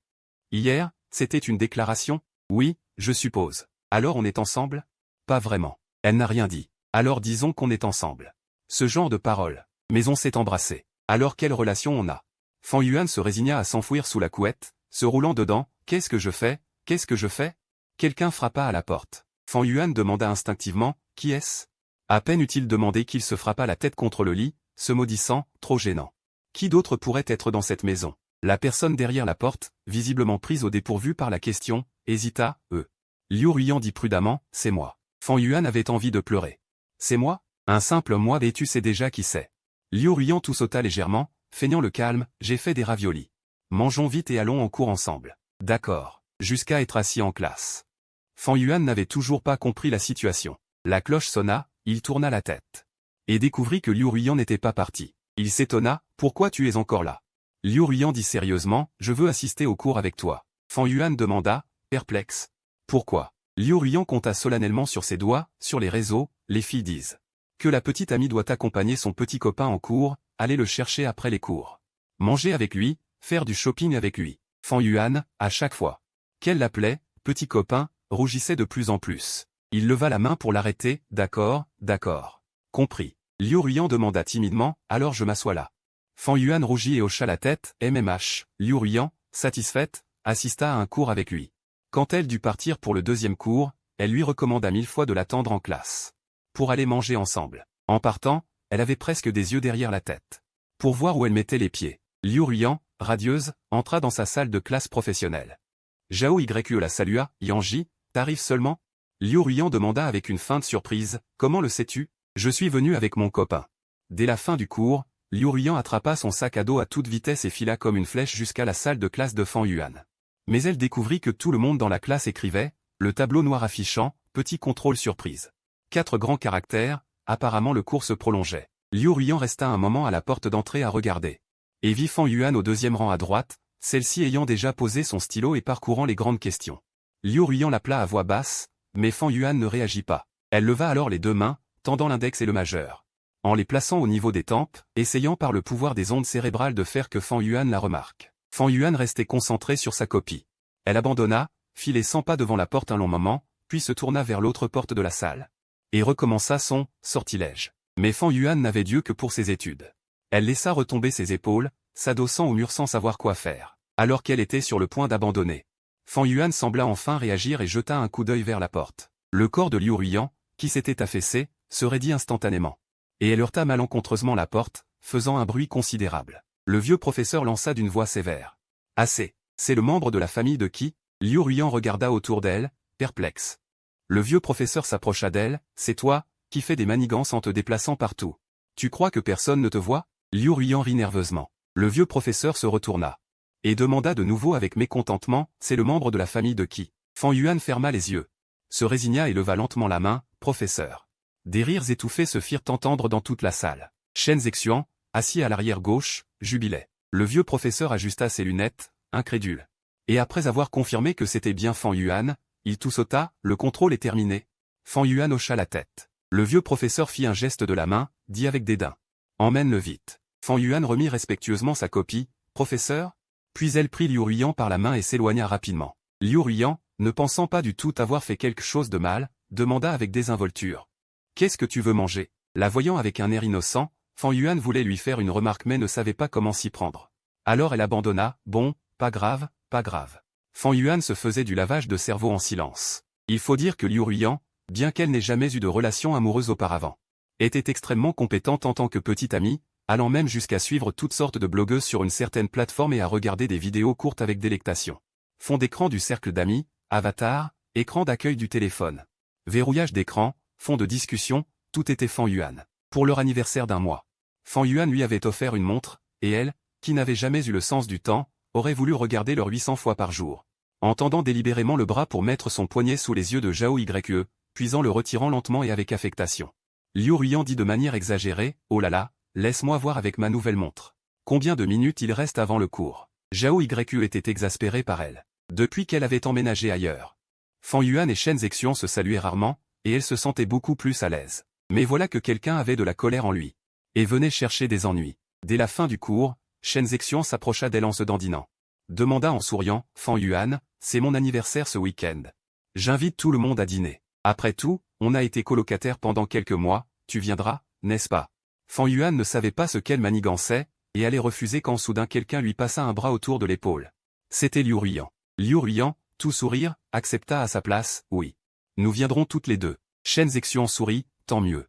Hier, c'était une déclaration? Oui, je suppose. Alors on est ensemble? Pas vraiment. Elle n'a rien dit. Alors disons qu'on est ensemble. Ce genre de paroles. Mais on s'est embrassé. Alors quelle relation on a? Fan Yuan se résigna à s'enfouir sous la couette, se roulant dedans. Qu'est-ce que je fais? Qu'est-ce que je fais? Quelqu'un frappa à la porte. Fan Yuan demanda instinctivement, qui est-ce? À peine eut-il demandé qu'il se frappa la tête contre le lit, se maudissant, trop gênant. Qui d'autre pourrait être dans cette maison? La personne derrière la porte, visiblement prise au dépourvu par la question, hésita, Liu Ruiyan dit prudemment, c'est moi. Fan Yuan avait envie de pleurer. C'est moi? Un simple moi et tu sais déjà qui c'est. Liu Ruiyan tout sauta légèrement, feignant le calme, j'ai fait des raviolis. Mangeons vite et allons en cours ensemble. D'accord. Jusqu'à être assis en classe. Fan Yuan n'avait toujours pas compris la situation. La cloche sonna, il tourna la tête. Et découvrit que Liu Ruiyan n'était pas parti. Il s'étonna, pourquoi tu es encore là? Liu Ruiyan dit sérieusement, je veux assister au cours avec toi. Fan Yuan demanda, perplexe. Pourquoi? Liu Ruiyan compta solennellement sur ses doigts, sur les réseaux, les filles disent. Que la petite amie doit accompagner son petit copain en cours, aller le chercher après les cours. Manger avec lui, faire du shopping avec lui. Fan Yuan, à chaque fois qu'elle l'appelait, petit copain, rougissait de plus en plus. Il leva la main pour l'arrêter, d'accord, d'accord. Compris. Liu Ruiyan demanda timidement, alors je m'assois là. Fan Yuan rougit et hocha la tête, MMH, Liu Ruiyan, satisfaite, assista à un cours avec lui. Quand elle dut partir pour le deuxième cours, elle lui recommanda 1000 fois de l'attendre en classe. Pour aller manger ensemble. En partant, elle avait presque des yeux derrière la tête. Pour voir où elle mettait les pieds. Liu Ruiyan, radieuse, entra dans sa salle de classe professionnelle. Zhao Yue la salua. Yanji, t'arrives seulement? Liu Ruyan demanda avec une feinte surprise. Comment le sais-tu? Je suis venu avec mon copain. Dès la fin du cours, Liu Ruyan attrapa son sac à dos à toute vitesse et fila comme une flèche jusqu'à la salle de classe de Fan Yuan. Mais elle découvrit que tout le monde dans la classe écrivait, le tableau noir affichant, petit contrôle surprise. 4 grands caractères, apparemment le cours se prolongeait. Liu Ruyan resta un moment à la porte d'entrée à regarder. Et vit Fan Yuan au 2e rang à droite, celle-ci ayant déjà posé son stylo et parcourant les grandes questions. Liu Ruyan l'appela à voix basse, mais Fan Yuan ne réagit pas. Elle leva alors les 2 mains, tendant l'index et le majeur. En les plaçant au niveau des tempes, essayant par le pouvoir des ondes cérébrales de faire que Fan Yuan la remarque. Fan Yuan restait concentrée sur sa copie. Elle abandonna, fit les 100 pas devant la porte un long moment, puis se tourna vers l'autre porte de la salle. Et recommença son sortilège. Mais Fan Yuan n'avait Dieu que pour ses études. Elle laissa retomber ses épaules, s'adossant au mur sans savoir quoi faire, alors qu'elle était sur le point d'abandonner. Fan Yuan sembla enfin réagir et jeta un coup d'œil vers la porte. Le corps de Liu Ruyan, qui s'était affaissé, se raidit instantanément. Et elle heurta malencontreusement la porte, faisant un bruit considérable. Le vieux professeur lança d'une voix sévère. « Assez. C'est le membre de la famille de qui ?» Liu Ruyan regarda autour d'elle, perplexe. Le vieux professeur s'approcha d'elle. « C'est toi, qui fais des manigances en te déplaçant partout. Tu crois que personne ne te voit ?» Liu Ruyan rit nerveusement. Le vieux professeur se retourna. Et demanda de nouveau avec mécontentement, « C'est le membre de la famille de qui ?» Fan Yuan ferma les yeux. Se résigna et leva lentement la main, « Professeur. » Des rires étouffés se firent entendre dans toute la salle. Shen Zexuan, assis à l'arrière gauche, jubilait. Le vieux professeur ajusta ses lunettes, incrédule. Et après avoir confirmé que c'était bien Fan Yuan, il toussota, « Le contrôle est terminé. » Fan Yuan hocha la tête. Le vieux professeur fit un geste de la main, dit avec dédain. « Emmène-le vite. » Fan Yuan remit respectueusement sa copie, « Professeur ?» Puis elle prit Liu Ruyan par la main et s'éloigna rapidement. Liu Ruyan, ne pensant pas du tout avoir fait quelque chose de mal, demanda avec désinvolture. « Qu'est-ce que tu veux manger ?» La voyant avec un air innocent, Fan Yuan voulait lui faire une remarque mais ne savait pas comment s'y prendre. Alors elle abandonna, « Bon, pas grave, pas grave. » Fan Yuan se faisait du lavage de cerveau en silence. Il faut dire que Liu Ruyan, bien qu'elle n'ait jamais eu de relation amoureuse auparavant, était extrêmement compétente en tant que petite amie, allant même jusqu'à suivre toutes sortes de blogueuses sur une certaine plateforme et à regarder des vidéos courtes avec délectation. Fond d'écran du cercle d'amis, avatar, écran d'accueil du téléphone. Verrouillage d'écran, fond de discussion, tout était Fan Yuan. Pour leur anniversaire d'1 mois. Fan Yuan lui avait offert une montre, et elle, qui n'avait jamais eu le sens du temps, aurait voulu regarder leur 800 fois par jour. En tendant délibérément le bras pour mettre son poignet sous les yeux de Zhao Yue, puis en le retirant lentement et avec affectation. Liu Ruyan dit de manière exagérée, « Oh là là, laisse-moi voir avec ma nouvelle montre. Combien de minutes il reste avant le cours ?» Zhao Yue était exaspéré par elle. Depuis qu'elle avait emménagé ailleurs. Fan Yuan et Shen Zexuan se saluaient rarement, et elle se sentait beaucoup plus à l'aise. Mais voilà que quelqu'un avait de la colère en lui. Et venait chercher des ennuis. Dès la fin du cours, Shen Zexuan s'approcha d'elle en se dandinant. Demanda en souriant, « Fan Yuan, c'est mon anniversaire ce week-end. J'invite tout le monde à dîner. Après tout, on a été colocataires pendant quelques mois, tu viendras, n'est-ce pas ?» Fan Yuan ne savait pas ce qu'elle manigançait, et allait refuser quand soudain quelqu'un lui passa un bras autour de l'épaule. C'était Liu Ruyan. Liu Ruyan, tout sourire, accepta à sa place, « Oui. Nous viendrons toutes les deux. » Shen Zexuan sourit, « Tant mieux. »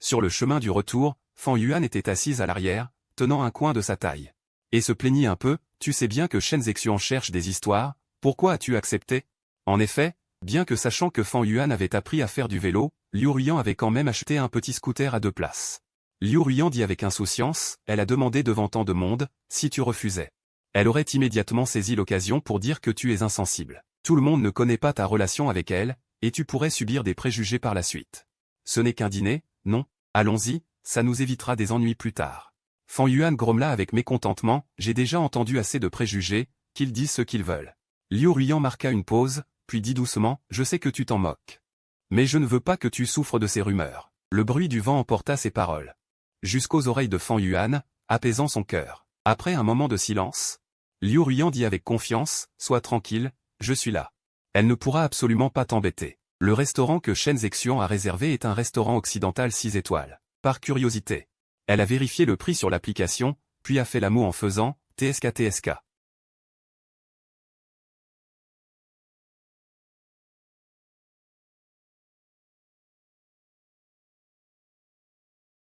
Sur le chemin du retour, Fan Yuan était assise à l'arrière, tenant un coin de sa taille. Et se plaignit un peu, « Tu sais bien que Shen Zexuan cherche des histoires, pourquoi as-tu accepté ?» En effet, bien que sachant que Fan Yuan avait appris à faire du vélo, Liu Ruyan avait quand même acheté un petit scooter à 2 places. Liu Ruyan dit avec insouciance, « Elle a demandé devant tant de monde, si tu refusais. » Elle aurait immédiatement saisi l'occasion pour dire que tu es insensible. Tout le monde ne connaît pas ta relation avec elle, et tu pourrais subir des préjugés par la suite. Ce n'est qu'un dîner, non? Allons-y, ça nous évitera des ennuis plus tard. Fan Yuan grommela avec mécontentement, « J'ai déjà entendu assez de préjugés, qu'ils disent ce qu'ils veulent. » Liu Ruyan marqua une pause, puis dit doucement, « Je sais que tu t'en moques. Mais je ne veux pas que tu souffres de ces rumeurs. » Le bruit du vent emporta ses paroles. Jusqu'aux oreilles de Fan Yuan, apaisant son cœur. Après un moment de silence, Liu Ruyan dit avec confiance, « Sois tranquille, je suis là. Elle ne pourra absolument pas t'embêter. Le restaurant que Shen Zexuan a réservé est un restaurant occidental 6 étoiles. » Par curiosité, elle a vérifié le prix sur l'application, puis a fait la moue en faisant, « TSK.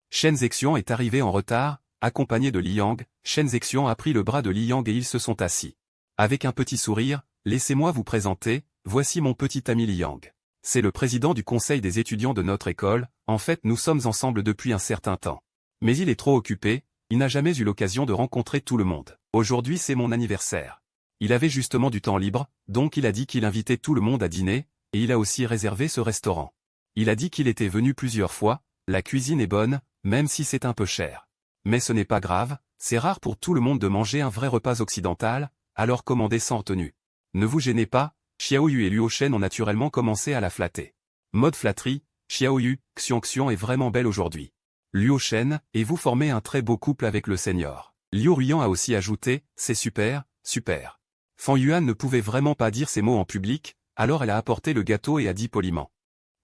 Shen Zexuan est arrivé en retard, accompagné de Liang. Shen Zexuan a pris le bras de Liang et ils se sont assis. Avec un petit sourire, laissez-moi vous présenter, voici mon petit ami Liang. C'est le président du conseil des étudiants de notre école, en fait nous sommes ensemble depuis un certain temps. Mais il est trop occupé, il n'a jamais eu l'occasion de rencontrer tout le monde. Aujourd'hui c'est mon anniversaire. Il avait justement du temps libre, donc il a dit qu'il invitait tout le monde à dîner, et il a aussi réservé ce restaurant. Il a dit qu'il était venu plusieurs fois, la cuisine est bonne, même si c'est un peu cher. Mais ce n'est pas grave, c'est rare pour tout le monde de manger un vrai repas occidental, alors commandez sans retenue. Ne vous gênez pas, Xiaoyu et Luo Shen ont naturellement commencé à la flatter. Mode flatterie, Xiaoyu, Xiong est vraiment belle aujourd'hui. Luo Shen, et vous formez un très beau couple avec le senior. Liu Ruiyan a aussi ajouté, c'est super, super. Fan Yuan ne pouvait vraiment pas dire ces mots en public, alors elle a apporté le gâteau et a dit poliment.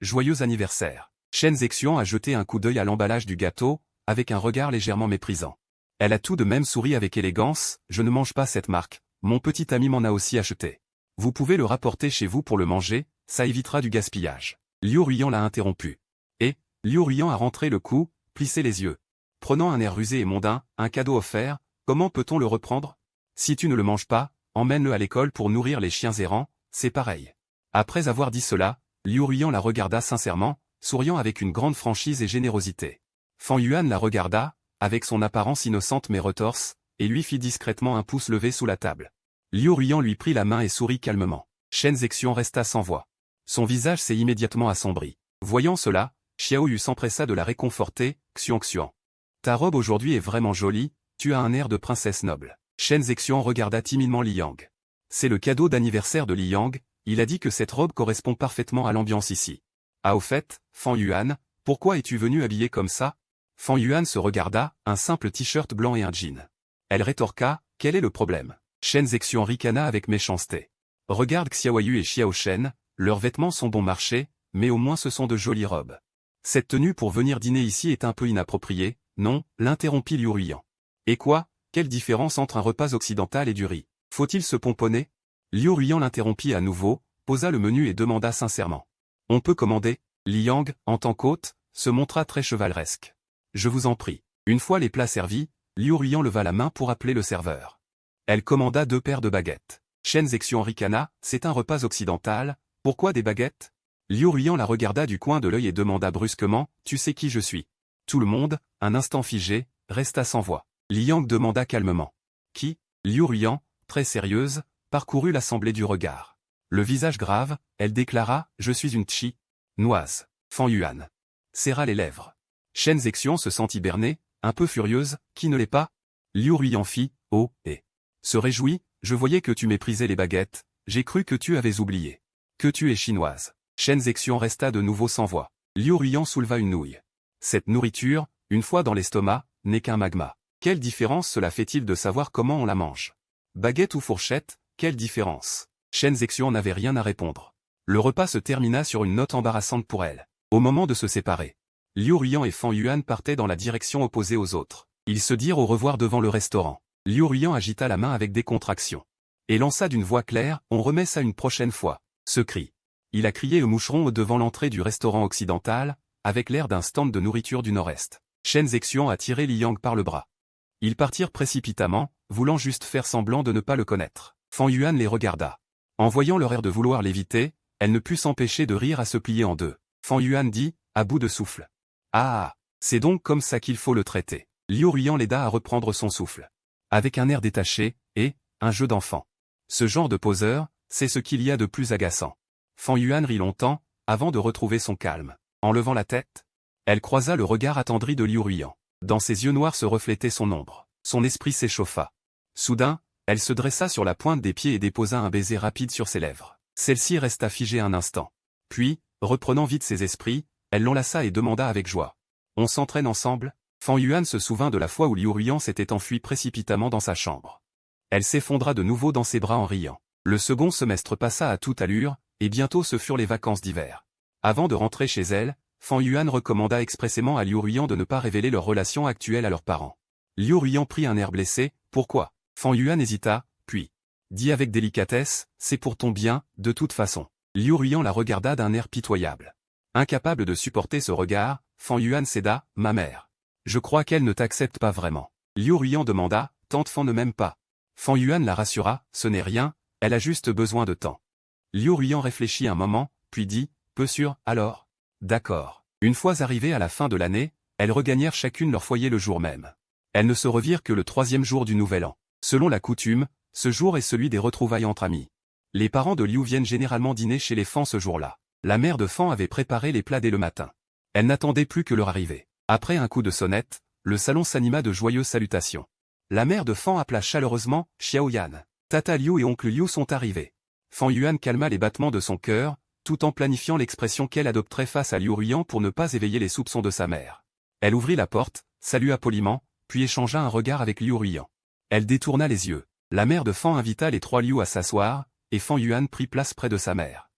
Joyeux anniversaire. Shen Zexian a jeté un coup d'œil à l'emballage du gâteau, avec un regard légèrement méprisant. Elle a tout de même souri avec élégance, je ne mange pas cette marque, mon petit ami m'en a aussi acheté. Vous pouvez le rapporter chez vous pour le manger, ça évitera du gaspillage. Liu Ruiyan l'a interrompu. Et, Liu Ruiyan a rentré le coup, plissé les yeux. Prenant un air rusé et mondain, un cadeau offert, comment peut-on le reprendre? Si tu ne le manges pas, emmène-le à l'école pour nourrir les chiens errants, c'est pareil. Après avoir dit cela, Liu Ruiyan la regarda sincèrement, souriant avec une grande franchise et générosité. Fan Yuan la regarda, avec son apparence innocente mais retorse, et lui fit discrètement un pouce levé sous la table. Liu Ruiyan lui prit la main et sourit calmement. Shen Zexian resta sans voix. Son visage s'est immédiatement assombri. Voyant cela, Xiaoyu s'empressa de la réconforter, Xiong. Ta robe aujourd'hui est vraiment jolie, tu as un air de princesse noble. Shen Zexian regarda timidement Liang. C'est le cadeau d'anniversaire de Liang, il a dit que cette robe correspond parfaitement à l'ambiance ici. Ah au fait, Fan Yuan, pourquoi es-tu venu habillé comme ça? Fan Yuan se regarda, un simple t-shirt blanc et un jean. Elle rétorqua, quel est le problème? Shen Zexian ricana avec méchanceté. Regarde Xiaoyu et Xiao Shen, leurs vêtements sont bon marché, mais au moins ce sont de jolies robes. Cette tenue pour venir dîner ici est un peu inappropriée, non, l'interrompit Liu Ruiyan. Et quoi, quelle différence entre un repas occidental et du riz? Faut-il se pomponner? Liu Ruiyan l'interrompit à nouveau, posa le menu et demanda sincèrement. On peut commander? Liang, en tant qu'hôte, se montra très chevaleresque. Je vous en prie. Une fois les plats servis, Liu Ruiyan leva la main pour appeler le serveur. Elle commanda 2 paires de baguettes. Shen Zexian ricana, c'est un repas occidental, pourquoi des baguettes? Liu Ruiyan la regarda du coin de l'œil et demanda brusquement, tu sais qui je suis? Tout le monde, un instant figé, resta sans voix. Liang demanda calmement. Qui? Liu Ruiyan, très sérieuse, parcourut l'assemblée du regard. Le visage grave, elle déclara, je suis une chi. Noise. Fan Yuan. Serra les lèvres. Shen Zexian se sentit berner, un peu furieuse, qui ne l'est pas? Liu Ruiyan fit, oh, et se réjouit, je voyais que tu méprisais les baguettes, j'ai cru que tu avais oublié. Que tu es chinoise. Shen Zexian resta de nouveau sans voix. Liu Ruiyan souleva une nouille. Cette nourriture, une fois dans l'estomac, n'est qu'un magma. Quelle différence cela fait-il de savoir comment on la mange? Baguette ou fourchette, quelle différence? Shen Zexian n'avait rien à répondre. Le repas se termina sur une note embarrassante pour elle. Au moment de se séparer, Liu Ruiyan et Fan Yuan partaient dans la direction opposée aux autres. Ils se dirent au revoir devant le restaurant. Liu Ruiyan agita la main avec décontraction. Et lança d'une voix claire, on remet ça une prochaine fois. Ce cri. Il a crié au moucheron devant l'entrée du restaurant occidental, avec l'air d'un stand de nourriture du Nord-Est. Shen Zexian a tiré Liang par le bras. Ils partirent précipitamment, voulant juste faire semblant de ne pas le connaître. Fan Yuan les regarda. En voyant leur air de vouloir l'éviter, elle ne put s'empêcher de rire à se plier en deux. Fan Yuan dit, à bout de souffle. Ah, c'est donc comme ça qu'il faut le traiter. Liu Ruiyan l'aida à reprendre son souffle. Avec un air détaché, et, un jeu d'enfant. Ce genre de poseur, c'est ce qu'il y a de plus agaçant. Fan Yuan rit longtemps, avant de retrouver son calme. En levant la tête, elle croisa le regard attendri de Liu Ruiyan. Dans ses yeux noirs se reflétait son ombre. Son esprit s'échauffa. Soudain, elle se dressa sur la pointe des pieds et déposa un baiser rapide sur ses lèvres. Celle-ci resta figée un instant. Puis, reprenant vite ses esprits, elle l'enlaça et demanda avec joie. On s'entraîne ensemble? Fan Yuan se souvint de la fois où Liu Ruiyan s'était enfui précipitamment dans sa chambre. Elle s'effondra de nouveau dans ses bras en riant. Le second semestre passa à toute allure, et bientôt ce furent les vacances d'hiver. Avant de rentrer chez elle, Fan Yuan recommanda expressément à Liu Ruiyan de ne pas révéler leur relation actuelle à leurs parents. Liu Ruiyan prit un air blessé, pourquoi? Fan Yuan hésita, puis dit avec délicatesse, c'est pour ton bien, de toute façon. Liu Ruiyan la regarda d'un air pitoyable. Incapable de supporter ce regard, Fan Yuan céda, ma mère. Je crois qu'elle ne t'accepte pas vraiment. Liu Ruiyan demanda, tante Fan ne m'aime pas. Fan Yuan la rassura, ce n'est rien, Elle a juste besoin de temps. Liu Ruiyan réfléchit un moment, puis dit, peu sûr, alors. D'accord. Une fois arrivées à la fin de l'année, elles regagnèrent chacune leur foyer le jour même. Elles ne se revirent que le 3e jour du nouvel an. Selon la coutume, ce jour est celui des retrouvailles entre amis. Les parents de Liu viennent généralement dîner chez les Fan ce jour-là. La mère de Fan avait préparé les plats dès le matin. Elle n'attendait plus que leur arrivée. Après un coup de sonnette, le salon s'anima de joyeuses salutations. La mère de Fan appela chaleureusement Xiao Yan. Tata Liu et oncle Liu sont arrivés. Fan Yuan calma les battements de son cœur, tout en planifiant l'expression qu'elle adopterait face à Liu Ruiyan pour ne pas éveiller les soupçons de sa mère. Elle ouvrit la porte, salua poliment, puis échangea un regard avec Liu Ruiyan. Elle détourna les yeux. La mère de Fan invita les 3 Liu à s'asseoir, et Fan Yuan prit place près de sa mère.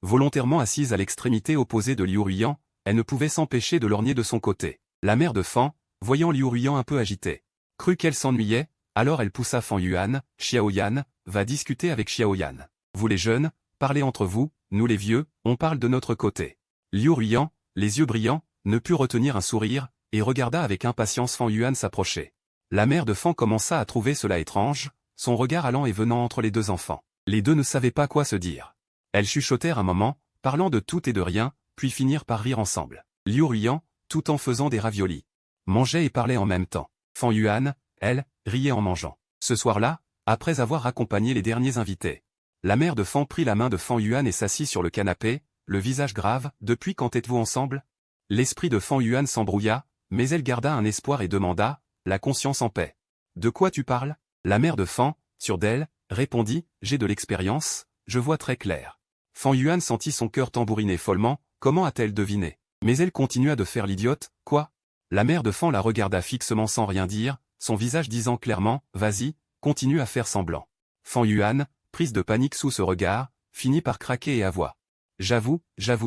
Volontairement assise à l'extrémité opposée de Liu Ruiyan, elle ne pouvait s'empêcher de lorgner de son côté. La mère de Fan, voyant Liu Ruiyan un peu agité, crut qu'elle s'ennuyait, alors elle poussa Fan Yuan, Xiao Yan, va discuter avec Xiao Yan. Vous les jeunes, parlez entre vous, nous les vieux, on parle de notre côté. Liu Ruiyan, les yeux brillants, ne put retenir un sourire, et regarda avec impatience Fan Yuan s'approcher. La mère de Fan commença à trouver cela étrange, son regard allant et venant entre les deux enfants. Les deux ne savaient pas quoi se dire. Elles chuchotèrent un moment, parlant de tout et de rien, puis finirent par rire ensemble. Liu Ruiyan, tout en faisant des raviolis, mangeait et parlait en même temps. Fan Yuan, elle, riait en mangeant. Ce soir-là, après avoir accompagné les derniers invités, la mère de Fan prit la main de Fan Yuan et s'assit sur le canapé, le visage grave. Depuis quand êtes-vous ensemble? L'esprit de Fan Yuan s'embrouilla, mais elle garda un espoir et demanda, la conscience en paix. De quoi tu parles? La mère de Fan, sûre d'elle, répondit, j'ai de l'expérience, je vois très clair. Fan Yuan sentit son cœur tambouriner follement, comment a-t-elle deviné? Mais elle continua de faire l'idiote, quoi? La mère de Fan la regarda fixement sans rien dire, son visage disant clairement, vas-y, continue à faire semblant. Fan Yuan, prise de panique sous ce regard, finit par craquer et avoua. J'avoue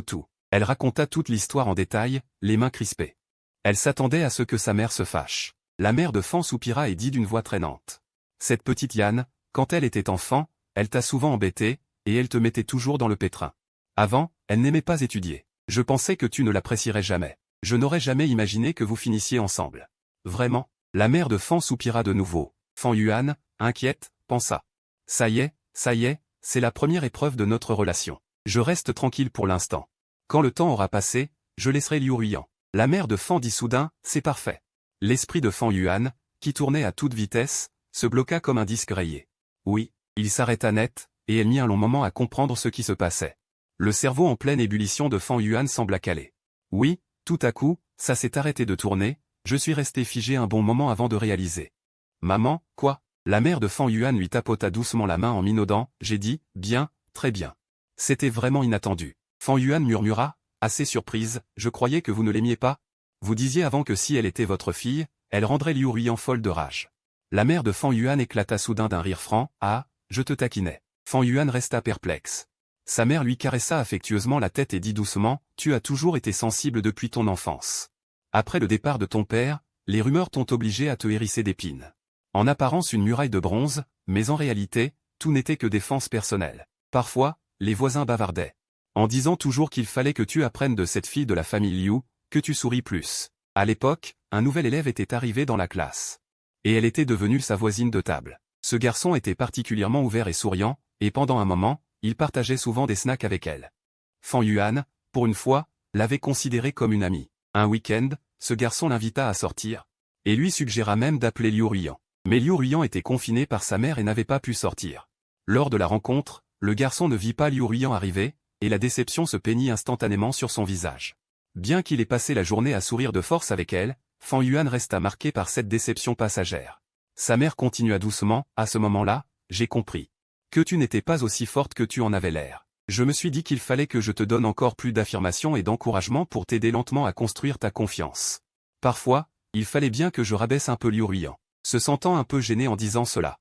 tout. Elle raconta toute l'histoire en détail, les mains crispées. Elle s'attendait à ce que sa mère se fâche. La mère de Fan soupira et dit d'une voix traînante. Cette petite Yan, quand elle était enfant, elle t'a souvent embêté, et elle te mettait toujours dans le pétrin. Avant, elle n'aimait pas étudier. Je pensais que tu ne l'apprécierais jamais. Je n'aurais jamais imaginé que vous finissiez ensemble. Vraiment? La mère de Fan soupira de nouveau. Fan Yuan, inquiète, pensa. Ça y est, c'est la première épreuve de notre relation. Je reste tranquille pour l'instant. Quand le temps aura passé, je laisserai Liu Ruiyan. La mère de Fan dit soudain, c'est parfait. L'esprit de Fan Yuan, qui tournait à toute vitesse, se bloqua comme un disque rayé. Oui, il s'arrêta net, et elle mit un long moment à comprendre ce qui se passait. Le cerveau en pleine ébullition de Fan Yuan sembla caler. Oui, tout à coup, ça s'est arrêté de tourner, je suis resté figé un bon moment avant de réaliser. Maman, quoi? La mère de Fan Yuan lui tapota doucement la main en minaudant, j'ai dit, bien, très bien. C'était vraiment inattendu. Fan Yuan murmura, assez surprise, je croyais que vous ne l'aimiez pas. Vous disiez avant que si elle était votre fille, elle rendrait Liu Ruiyan folle de rage. La mère de Fan Yuan éclata soudain d'un rire franc, ah, je te taquinais. Fan Yuan resta perplexe. Sa mère lui caressa affectueusement la tête et dit doucement, tu as toujours été sensible depuis ton enfance. Après le départ de ton père, les rumeurs t'ont obligé à te hérisser d'épines. En apparence une muraille de bronze, mais en réalité, tout n'était que défense personnelle. Parfois, les voisins bavardaient. En disant toujours qu'il fallait que tu apprennes de cette fille de la famille Liu, que tu souris plus. À l'époque, un nouvel élève était arrivé dans la classe. Et elle était devenue sa voisine de table. Ce garçon était particulièrement ouvert et souriant, et pendant un moment, il partageait souvent des snacks avec elle. Fan Yuan, pour une fois, l'avait considérée comme une amie. Un week-end, ce garçon l'invita à sortir, et lui suggéra même d'appeler Liu Ruiyan. Mais Liu Ruiyan était confiné par sa mère et n'avait pas pu sortir. Lors de la rencontre, le garçon ne vit pas Liu Ruiyan arriver, et la déception se peignit instantanément sur son visage. Bien qu'il ait passé la journée à sourire de force avec elle, Fan Yuan resta marqué par cette déception passagère. Sa mère continua doucement, à ce moment-là, j'ai compris. Que tu n'étais pas aussi forte que tu en avais l'air. Je me suis dit qu'il fallait que je te donne encore plus d'affirmation et d'encouragement pour t'aider lentement à construire ta confiance. Parfois, il fallait bien que je rabaisse un peu Liu Ruiyan. Se sentant un peu gêné en disant cela.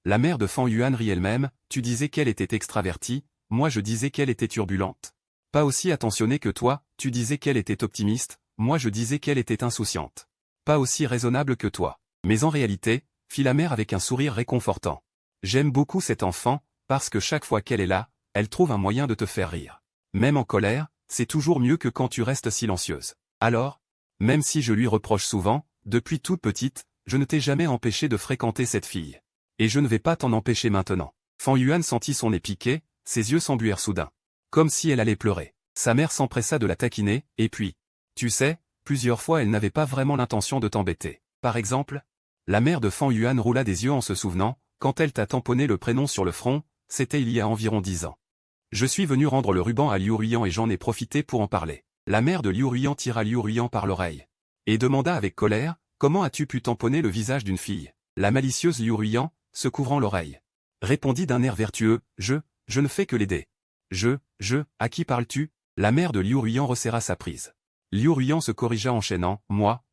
La mère de Fan Yuan rit elle-même, tu disais qu'elle était extravertie, moi je disais qu'elle était turbulente. Pas aussi attentionnée que toi, tu disais qu'elle était optimiste, moi je disais qu'elle était insouciante. Pas aussi raisonnable que toi. Mais en réalité, fit la mère avec un sourire réconfortant. J'aime beaucoup cet enfant, parce que chaque fois qu'elle est là, elle trouve un moyen de te faire rire. Même en colère, c'est toujours mieux que quand tu restes silencieuse. Alors, même si je lui reproche souvent, depuis toute petite, je ne t'ai jamais empêché de fréquenter cette fille. Et je ne vais pas t'en empêcher maintenant. Fan Yuan sentit son nez piquer, ses yeux s'embuèrent soudain. Comme si elle allait pleurer. Sa mère s'empressa de la taquiner, et puis, tu sais, plusieurs fois elle n'avait pas vraiment l'intention de t'embêter. Par exemple, la mère de Fan Yuan roula des yeux en se souvenant, quand elle t'a tamponné le prénom sur le front, c'était il y a environ 10 ans. Je suis venu rendre le ruban à Liu Ruiyan et j'en ai profité pour en parler. La mère de Liu Ruiyan tira Liu Ruiyan par l'oreille. Et demanda avec colère, comment as-tu pu tamponner le visage d'une fille? La malicieuse Liu Ruiyan, se couvrant l'oreille, répondit d'un air vertueux, je ne fais que l'aider. À qui parles-tu? La mère de Liu Ruiyan resserra sa prise. Liu Ruiyan se corrigea enchaînant, moi,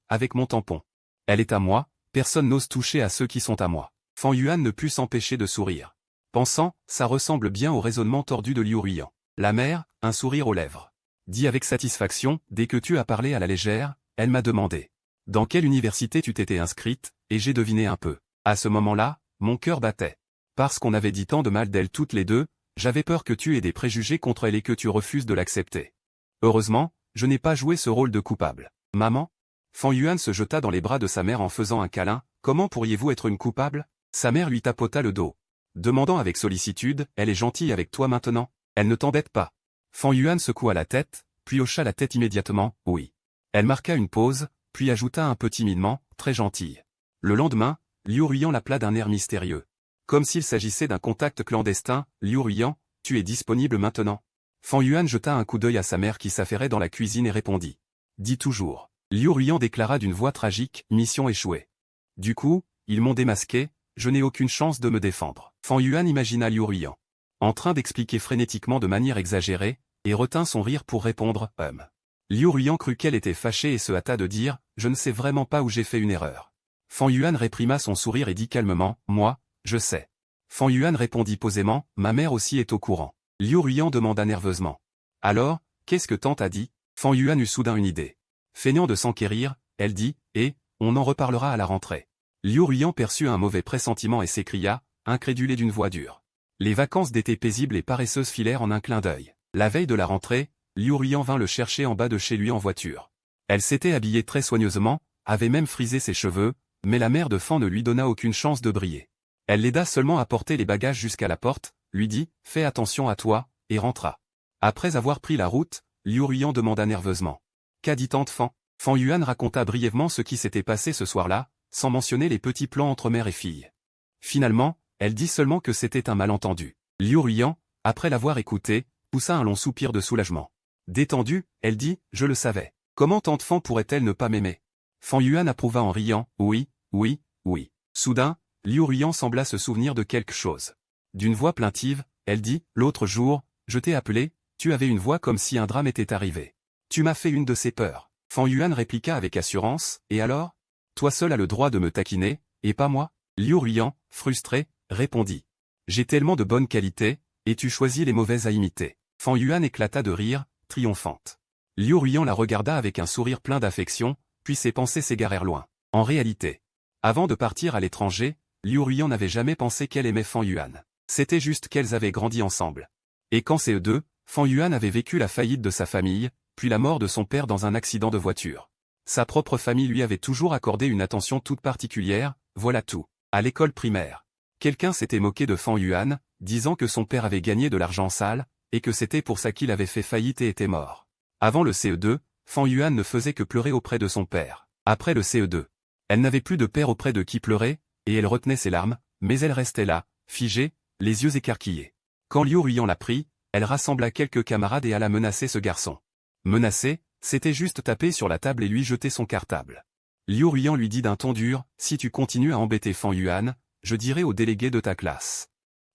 avec mon tampon. Elle est à moi, personne n'ose toucher à ceux qui sont à moi. Fan Yuan ne put s'empêcher de sourire. Pensant, ça ressemble bien au raisonnement tordu de Liu Ruiyan. La mère, un sourire aux lèvres, dit avec satisfaction, dès que tu as parlé à la légère, elle m'a demandé. Dans quelle université tu t'étais inscrite, et j'ai deviné un peu. À ce moment-là, mon cœur battait. Parce qu'on avait dit tant de mal d'elle toutes les deux, j'avais peur que tu aies des préjugés contre elle et que tu refuses de l'accepter. Heureusement, je n'ai pas joué ce rôle de coupable. Maman? Fan Yuan se jeta dans les bras de sa mère en faisant un câlin, comment pourriez-vous être une coupable? Sa mère lui tapota le dos. Demandant avec sollicitude, elle est gentille avec toi maintenant? Elle ne t'embête pas? Fan Yuan secoua la tête, puis hocha la tête immédiatement, oui. Elle marqua une pause, puis ajouta un peu timidement, très gentille. Le lendemain, Liu Ruiyan l'appela d'un air mystérieux. Comme s'il s'agissait d'un contact clandestin, Liu Ruiyan, tu es disponible maintenant? Fan Yuan jeta un coup d'œil à sa mère qui s'affairait dans la cuisine et répondit. Dis toujours. Liu Ruiyan déclara d'une voix tragique, mission échouée. Du coup, ils m'ont démasqué, je n'ai aucune chance de me défendre. Fan Yuan imagina Liu Ruiyan en train d'expliquer frénétiquement de manière exagérée, et retint son rire pour répondre, Liu Ruiyan crut qu'elle était fâchée et se hâta de dire, je ne sais vraiment pas où j'ai fait une erreur. Fan Yuan réprima son sourire et dit calmement, moi, je sais. Fan Yuan répondit posément, ma mère aussi est au courant. Liu Ruiyan demanda nerveusement. Alors, qu'est-ce que tante a dit? Fan Yuan eut soudain une idée. Feignant de s'enquérir, elle dit, on en reparlera à la rentrée. Liu Ruiyan perçut un mauvais pressentiment et s'écria, incrédulé d'une voix dure. Les vacances d'été paisibles et paresseuses filèrent en un clin d'œil. La veille de la rentrée, Liu Ruiyan vint le chercher en bas de chez lui en voiture. Elle s'était habillée très soigneusement, avait même frisé ses cheveux, mais la mère de Fan ne lui donna aucune chance de briller. Elle l'aida seulement à porter les bagages jusqu'à la porte, lui dit, fais attention à toi, et rentra. Après avoir pris la route, Liu Ruiyan demanda nerveusement. Qu'a dit tante Fan? Fan Yuan raconta brièvement ce qui s'était passé ce soir-là, sans mentionner les petits plans entre mère et fille. Finalement, elle dit seulement que c'était un malentendu. Liu Ruiyan, après l'avoir écouté, poussa un long soupir de soulagement. Détendue, elle dit, je le savais. Comment tante Fan pourrait-elle ne pas m'aimer? Fan Yuan approuva en riant, oui. Soudain, Liu Ruiyan sembla se souvenir de quelque chose. D'une voix plaintive, elle dit, l'autre jour, je t'ai appelé, tu avais une voix comme si un drame était arrivé. Tu m'as fait une de ces peurs. Fan Yuan répliqua avec assurance, et alors? Toi seul as le droit de me taquiner, et pas moi? Liu Ruiyan, frustré, répondit. J'ai tellement de bonnes qualités, et tu choisis les mauvaises à imiter. Fan Yuan éclata de rire, triomphante. Liu Ruiyan la regarda avec un sourire plein d'affection, puis ses pensées s'égarèrent loin. En réalité, avant de partir à l'étranger, Liu Ruiyan n'avait jamais pensé qu'elle aimait Fan Yuan. C'était juste qu'elles avaient grandi ensemble. Et quand ces deux, Fan Yuan avait vécu la faillite de sa famille, puis la mort de son père dans un accident de voiture. Sa propre famille lui avait toujours accordé une attention toute particulière, voilà tout. À l'école primaire, quelqu'un s'était moqué de Fan Yuan, disant que son père avait gagné de l'argent sale, et que c'était pour ça qu'il avait fait faillite et était mort. Avant le CE2, Fan Yuan ne faisait que pleurer auprès de son père. Après le CE2, elle n'avait plus de père auprès de qui pleurer, et elle retenait ses larmes, mais elle restait là, figée, les yeux écarquillés. Quand Liu Ruiyan la prit, elle rassembla quelques camarades et alla menacer ce garçon. Menacer, c'était juste taper sur la table et lui jeter son cartable. Liu Ruiyan lui dit d'un ton dur, si tu continues à embêter Fan Yuan, je dirai aux délégués de ta classe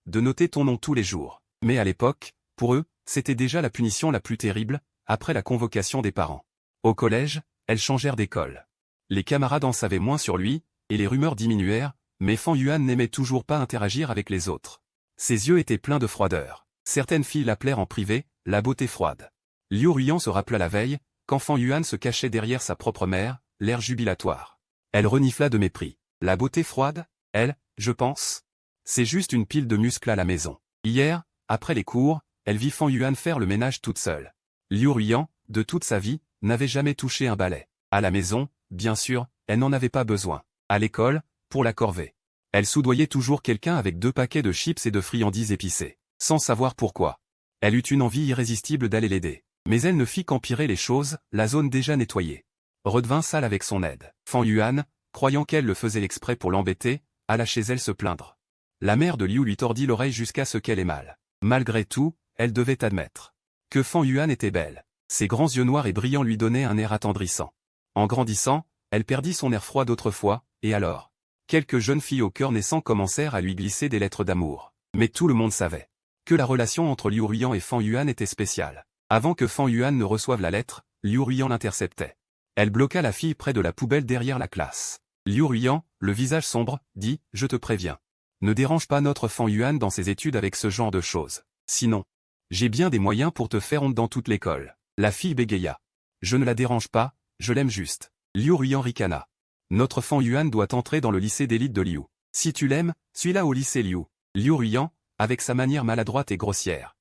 de noter ton nom tous les jours. Mais à l'époque, pour eux, c'était déjà la punition la plus terrible, après la convocation des parents. Au collège, elles changèrent d'école. Les camarades en savaient moins sur lui, et les rumeurs diminuèrent, mais Fan Yuan n'aimait toujours pas interagir avec les autres. Ses yeux étaient pleins de froideur. Certaines filles l'appelèrent en privé, la beauté froide. Liu Ruiyan se rappela la veille, quand Fan Yuan se cachait derrière sa propre mère, l'air jubilatoire. Elle renifla de mépris. La beauté froide? Elle, je pense. C'est juste une pile de muscles à la maison. Hier, après les cours, elle vit Fan Yuan faire le ménage toute seule. Liu Ruiyan, de toute sa vie, n'avait jamais touché un balai. À la maison, bien sûr, elle n'en avait pas besoin. À l'école, pour la corvée. Elle soudoyait toujours quelqu'un avec 2 paquets de chips et de friandises épicées, sans savoir pourquoi. Elle eut une envie irrésistible d'aller l'aider. Mais elle ne fit qu'empirer les choses, la zone déjà nettoyée redevint sale avec son aide. Fan Yuan, croyant qu'elle le faisait exprès pour l'embêter, alla chez elle se plaindre. La mère de Liu lui tordit l'oreille jusqu'à ce qu'elle ait mal. Malgré tout, elle devait admettre que Fan Yuan était belle. Ses grands yeux noirs et brillants lui donnaient un air attendrissant. En grandissant, elle perdit son air froid d'autrefois, et alors quelques jeunes filles au cœur naissant commencèrent à lui glisser des lettres d'amour. Mais tout le monde savait que la relation entre Liu Ruiyan et Fan Yuan était spéciale. Avant que Fan Yuan ne reçoive la lettre, Liu Ruiyan l'interceptait. Elle bloqua la fille près de la poubelle derrière la classe. Liu Ruiyan, le visage sombre, dit « Je te préviens. Ne dérange pas notre Fan Yuan dans ses études avec ce genre de choses. Sinon, j'ai bien des moyens pour te faire honte dans toute l'école. » La fille bégaya. « Je ne la dérange pas, je l'aime juste. » Liu Ruiyan ricana. « Notre Fan Yuan doit entrer dans le lycée d'élite de Liu. Si tu l'aimes, suis-la au lycée Liu. » Liu Ruiyan, avec sa manière maladroite et grossière,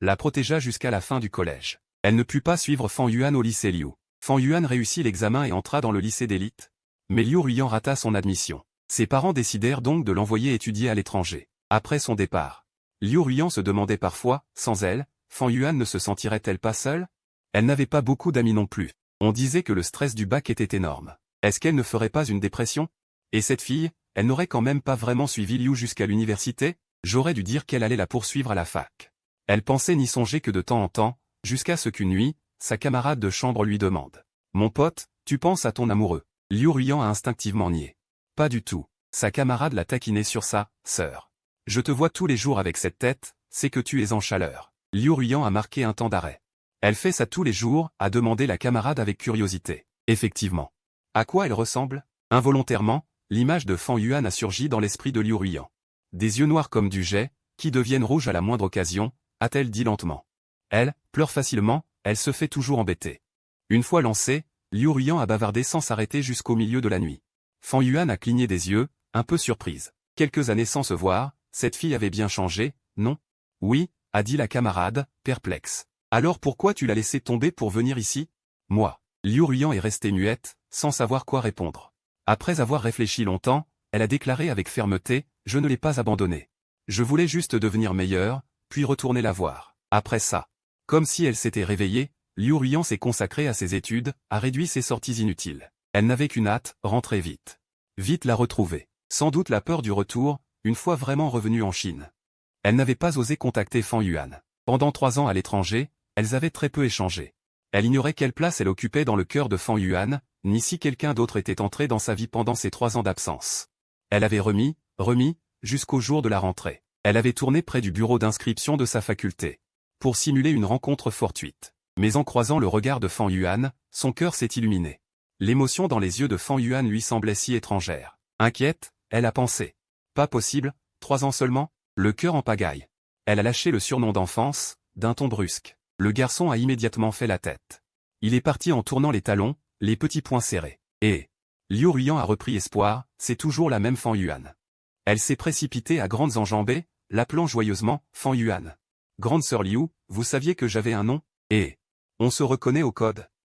la protégea jusqu'à la fin du collège. Elle ne put pas suivre Fan Yuan au lycée Liu. Fan Yuan réussit l'examen et entra dans le lycée d'élite. Mais Liu Ruiyan rata son admission. Ses parents décidèrent donc de l'envoyer étudier à l'étranger. Après son départ, Liu Ruiyan se demandait parfois, sans elle, Fan Yuan ne se sentirait-elle pas seule? Elle n'avait pas beaucoup d'amis non plus. On disait que le stress du bac était énorme. Est-ce qu'elle ne ferait pas une dépression? Et cette fille, elle n'aurait quand même pas vraiment suivi Liu jusqu'à l'université? J'aurais dû dire qu'elle allait la poursuivre à la fac. Elle pensait n'y songer que de temps en temps, jusqu'à ce qu'une nuit, sa camarade de chambre lui demande. « Mon pote, tu penses à ton amoureux ?» Liu Ruiyan a instinctivement nié. Pas du tout. Sa camarade l'a taquiné sur ça, « Sœur. Je te vois tous les jours avec cette tête, c'est que tu es en chaleur. » Liu Ruiyan a marqué un temps d'arrêt. Elle fait ça tous les jours, a demandé la camarade avec curiosité. Effectivement. À quoi elle ressemble? Involontairement, l'image de Fan Yuan a surgi dans l'esprit de Liu Ruiyan. Des yeux noirs comme du jais, qui deviennent rouges à la moindre occasion, a-t-elle dit lentement. Elle pleure facilement, elle se fait toujours embêter. Une fois lancée, Liu Ruiyan a bavardé sans s'arrêter jusqu'au milieu de la nuit. Fan Yuan a cligné des yeux, un peu surprise. Quelques années sans se voir, cette fille avait bien changé, non? Oui, a dit la camarade, perplexe. Alors pourquoi tu l'as laissée tomber pour venir ici? Moi. Liu Ruiyan est restée muette, sans savoir quoi répondre. Après avoir réfléchi longtemps, elle a déclaré avec fermeté, je ne l'ai pas abandonnée. Je voulais juste devenir meilleure, puis retourner la voir. Après ça, comme si elle s'était réveillée, Liu Ruiyan s'est consacrée à ses études, a réduit ses sorties inutiles. Elle n'avait qu'une hâte, rentrer vite. Vite la retrouver. Sans doute la peur du retour, une fois vraiment revenue en Chine. Elle n'avait pas osé contacter Fan Yuan. Pendant 3 ans à l'étranger, elles avaient très peu échangé. Elle ignorait quelle place elle occupait dans le cœur de Fan Yuan, ni si quelqu'un d'autre était entré dans sa vie pendant ces 3 ans d'absence. Elle avait remis, jusqu'au jour de la rentrée. Elle avait tourné près du bureau d'inscription de sa faculté, pour simuler une rencontre fortuite. Mais en croisant le regard de Fan Yuan, son cœur s'est illuminé. L'émotion dans les yeux de Fan Yuan lui semblait si étrangère. Inquiète, elle a pensé. Pas possible, 3 ans seulement? Le cœur en pagaille. Elle a lâché le surnom d'enfance, d'un ton brusque. Le garçon a immédiatement fait la tête. Il est parti en tournant les talons, les petits poings serrés. Et Liu Ruiyan a repris espoir, c'est toujours la même Fan Yuan. Elle s'est précipitée à grandes enjambées, l'appelant joyeusement « Fan Yuan ». « Grande sœur Liu, vous saviez que j'avais un nom? Et on se reconnaît au code.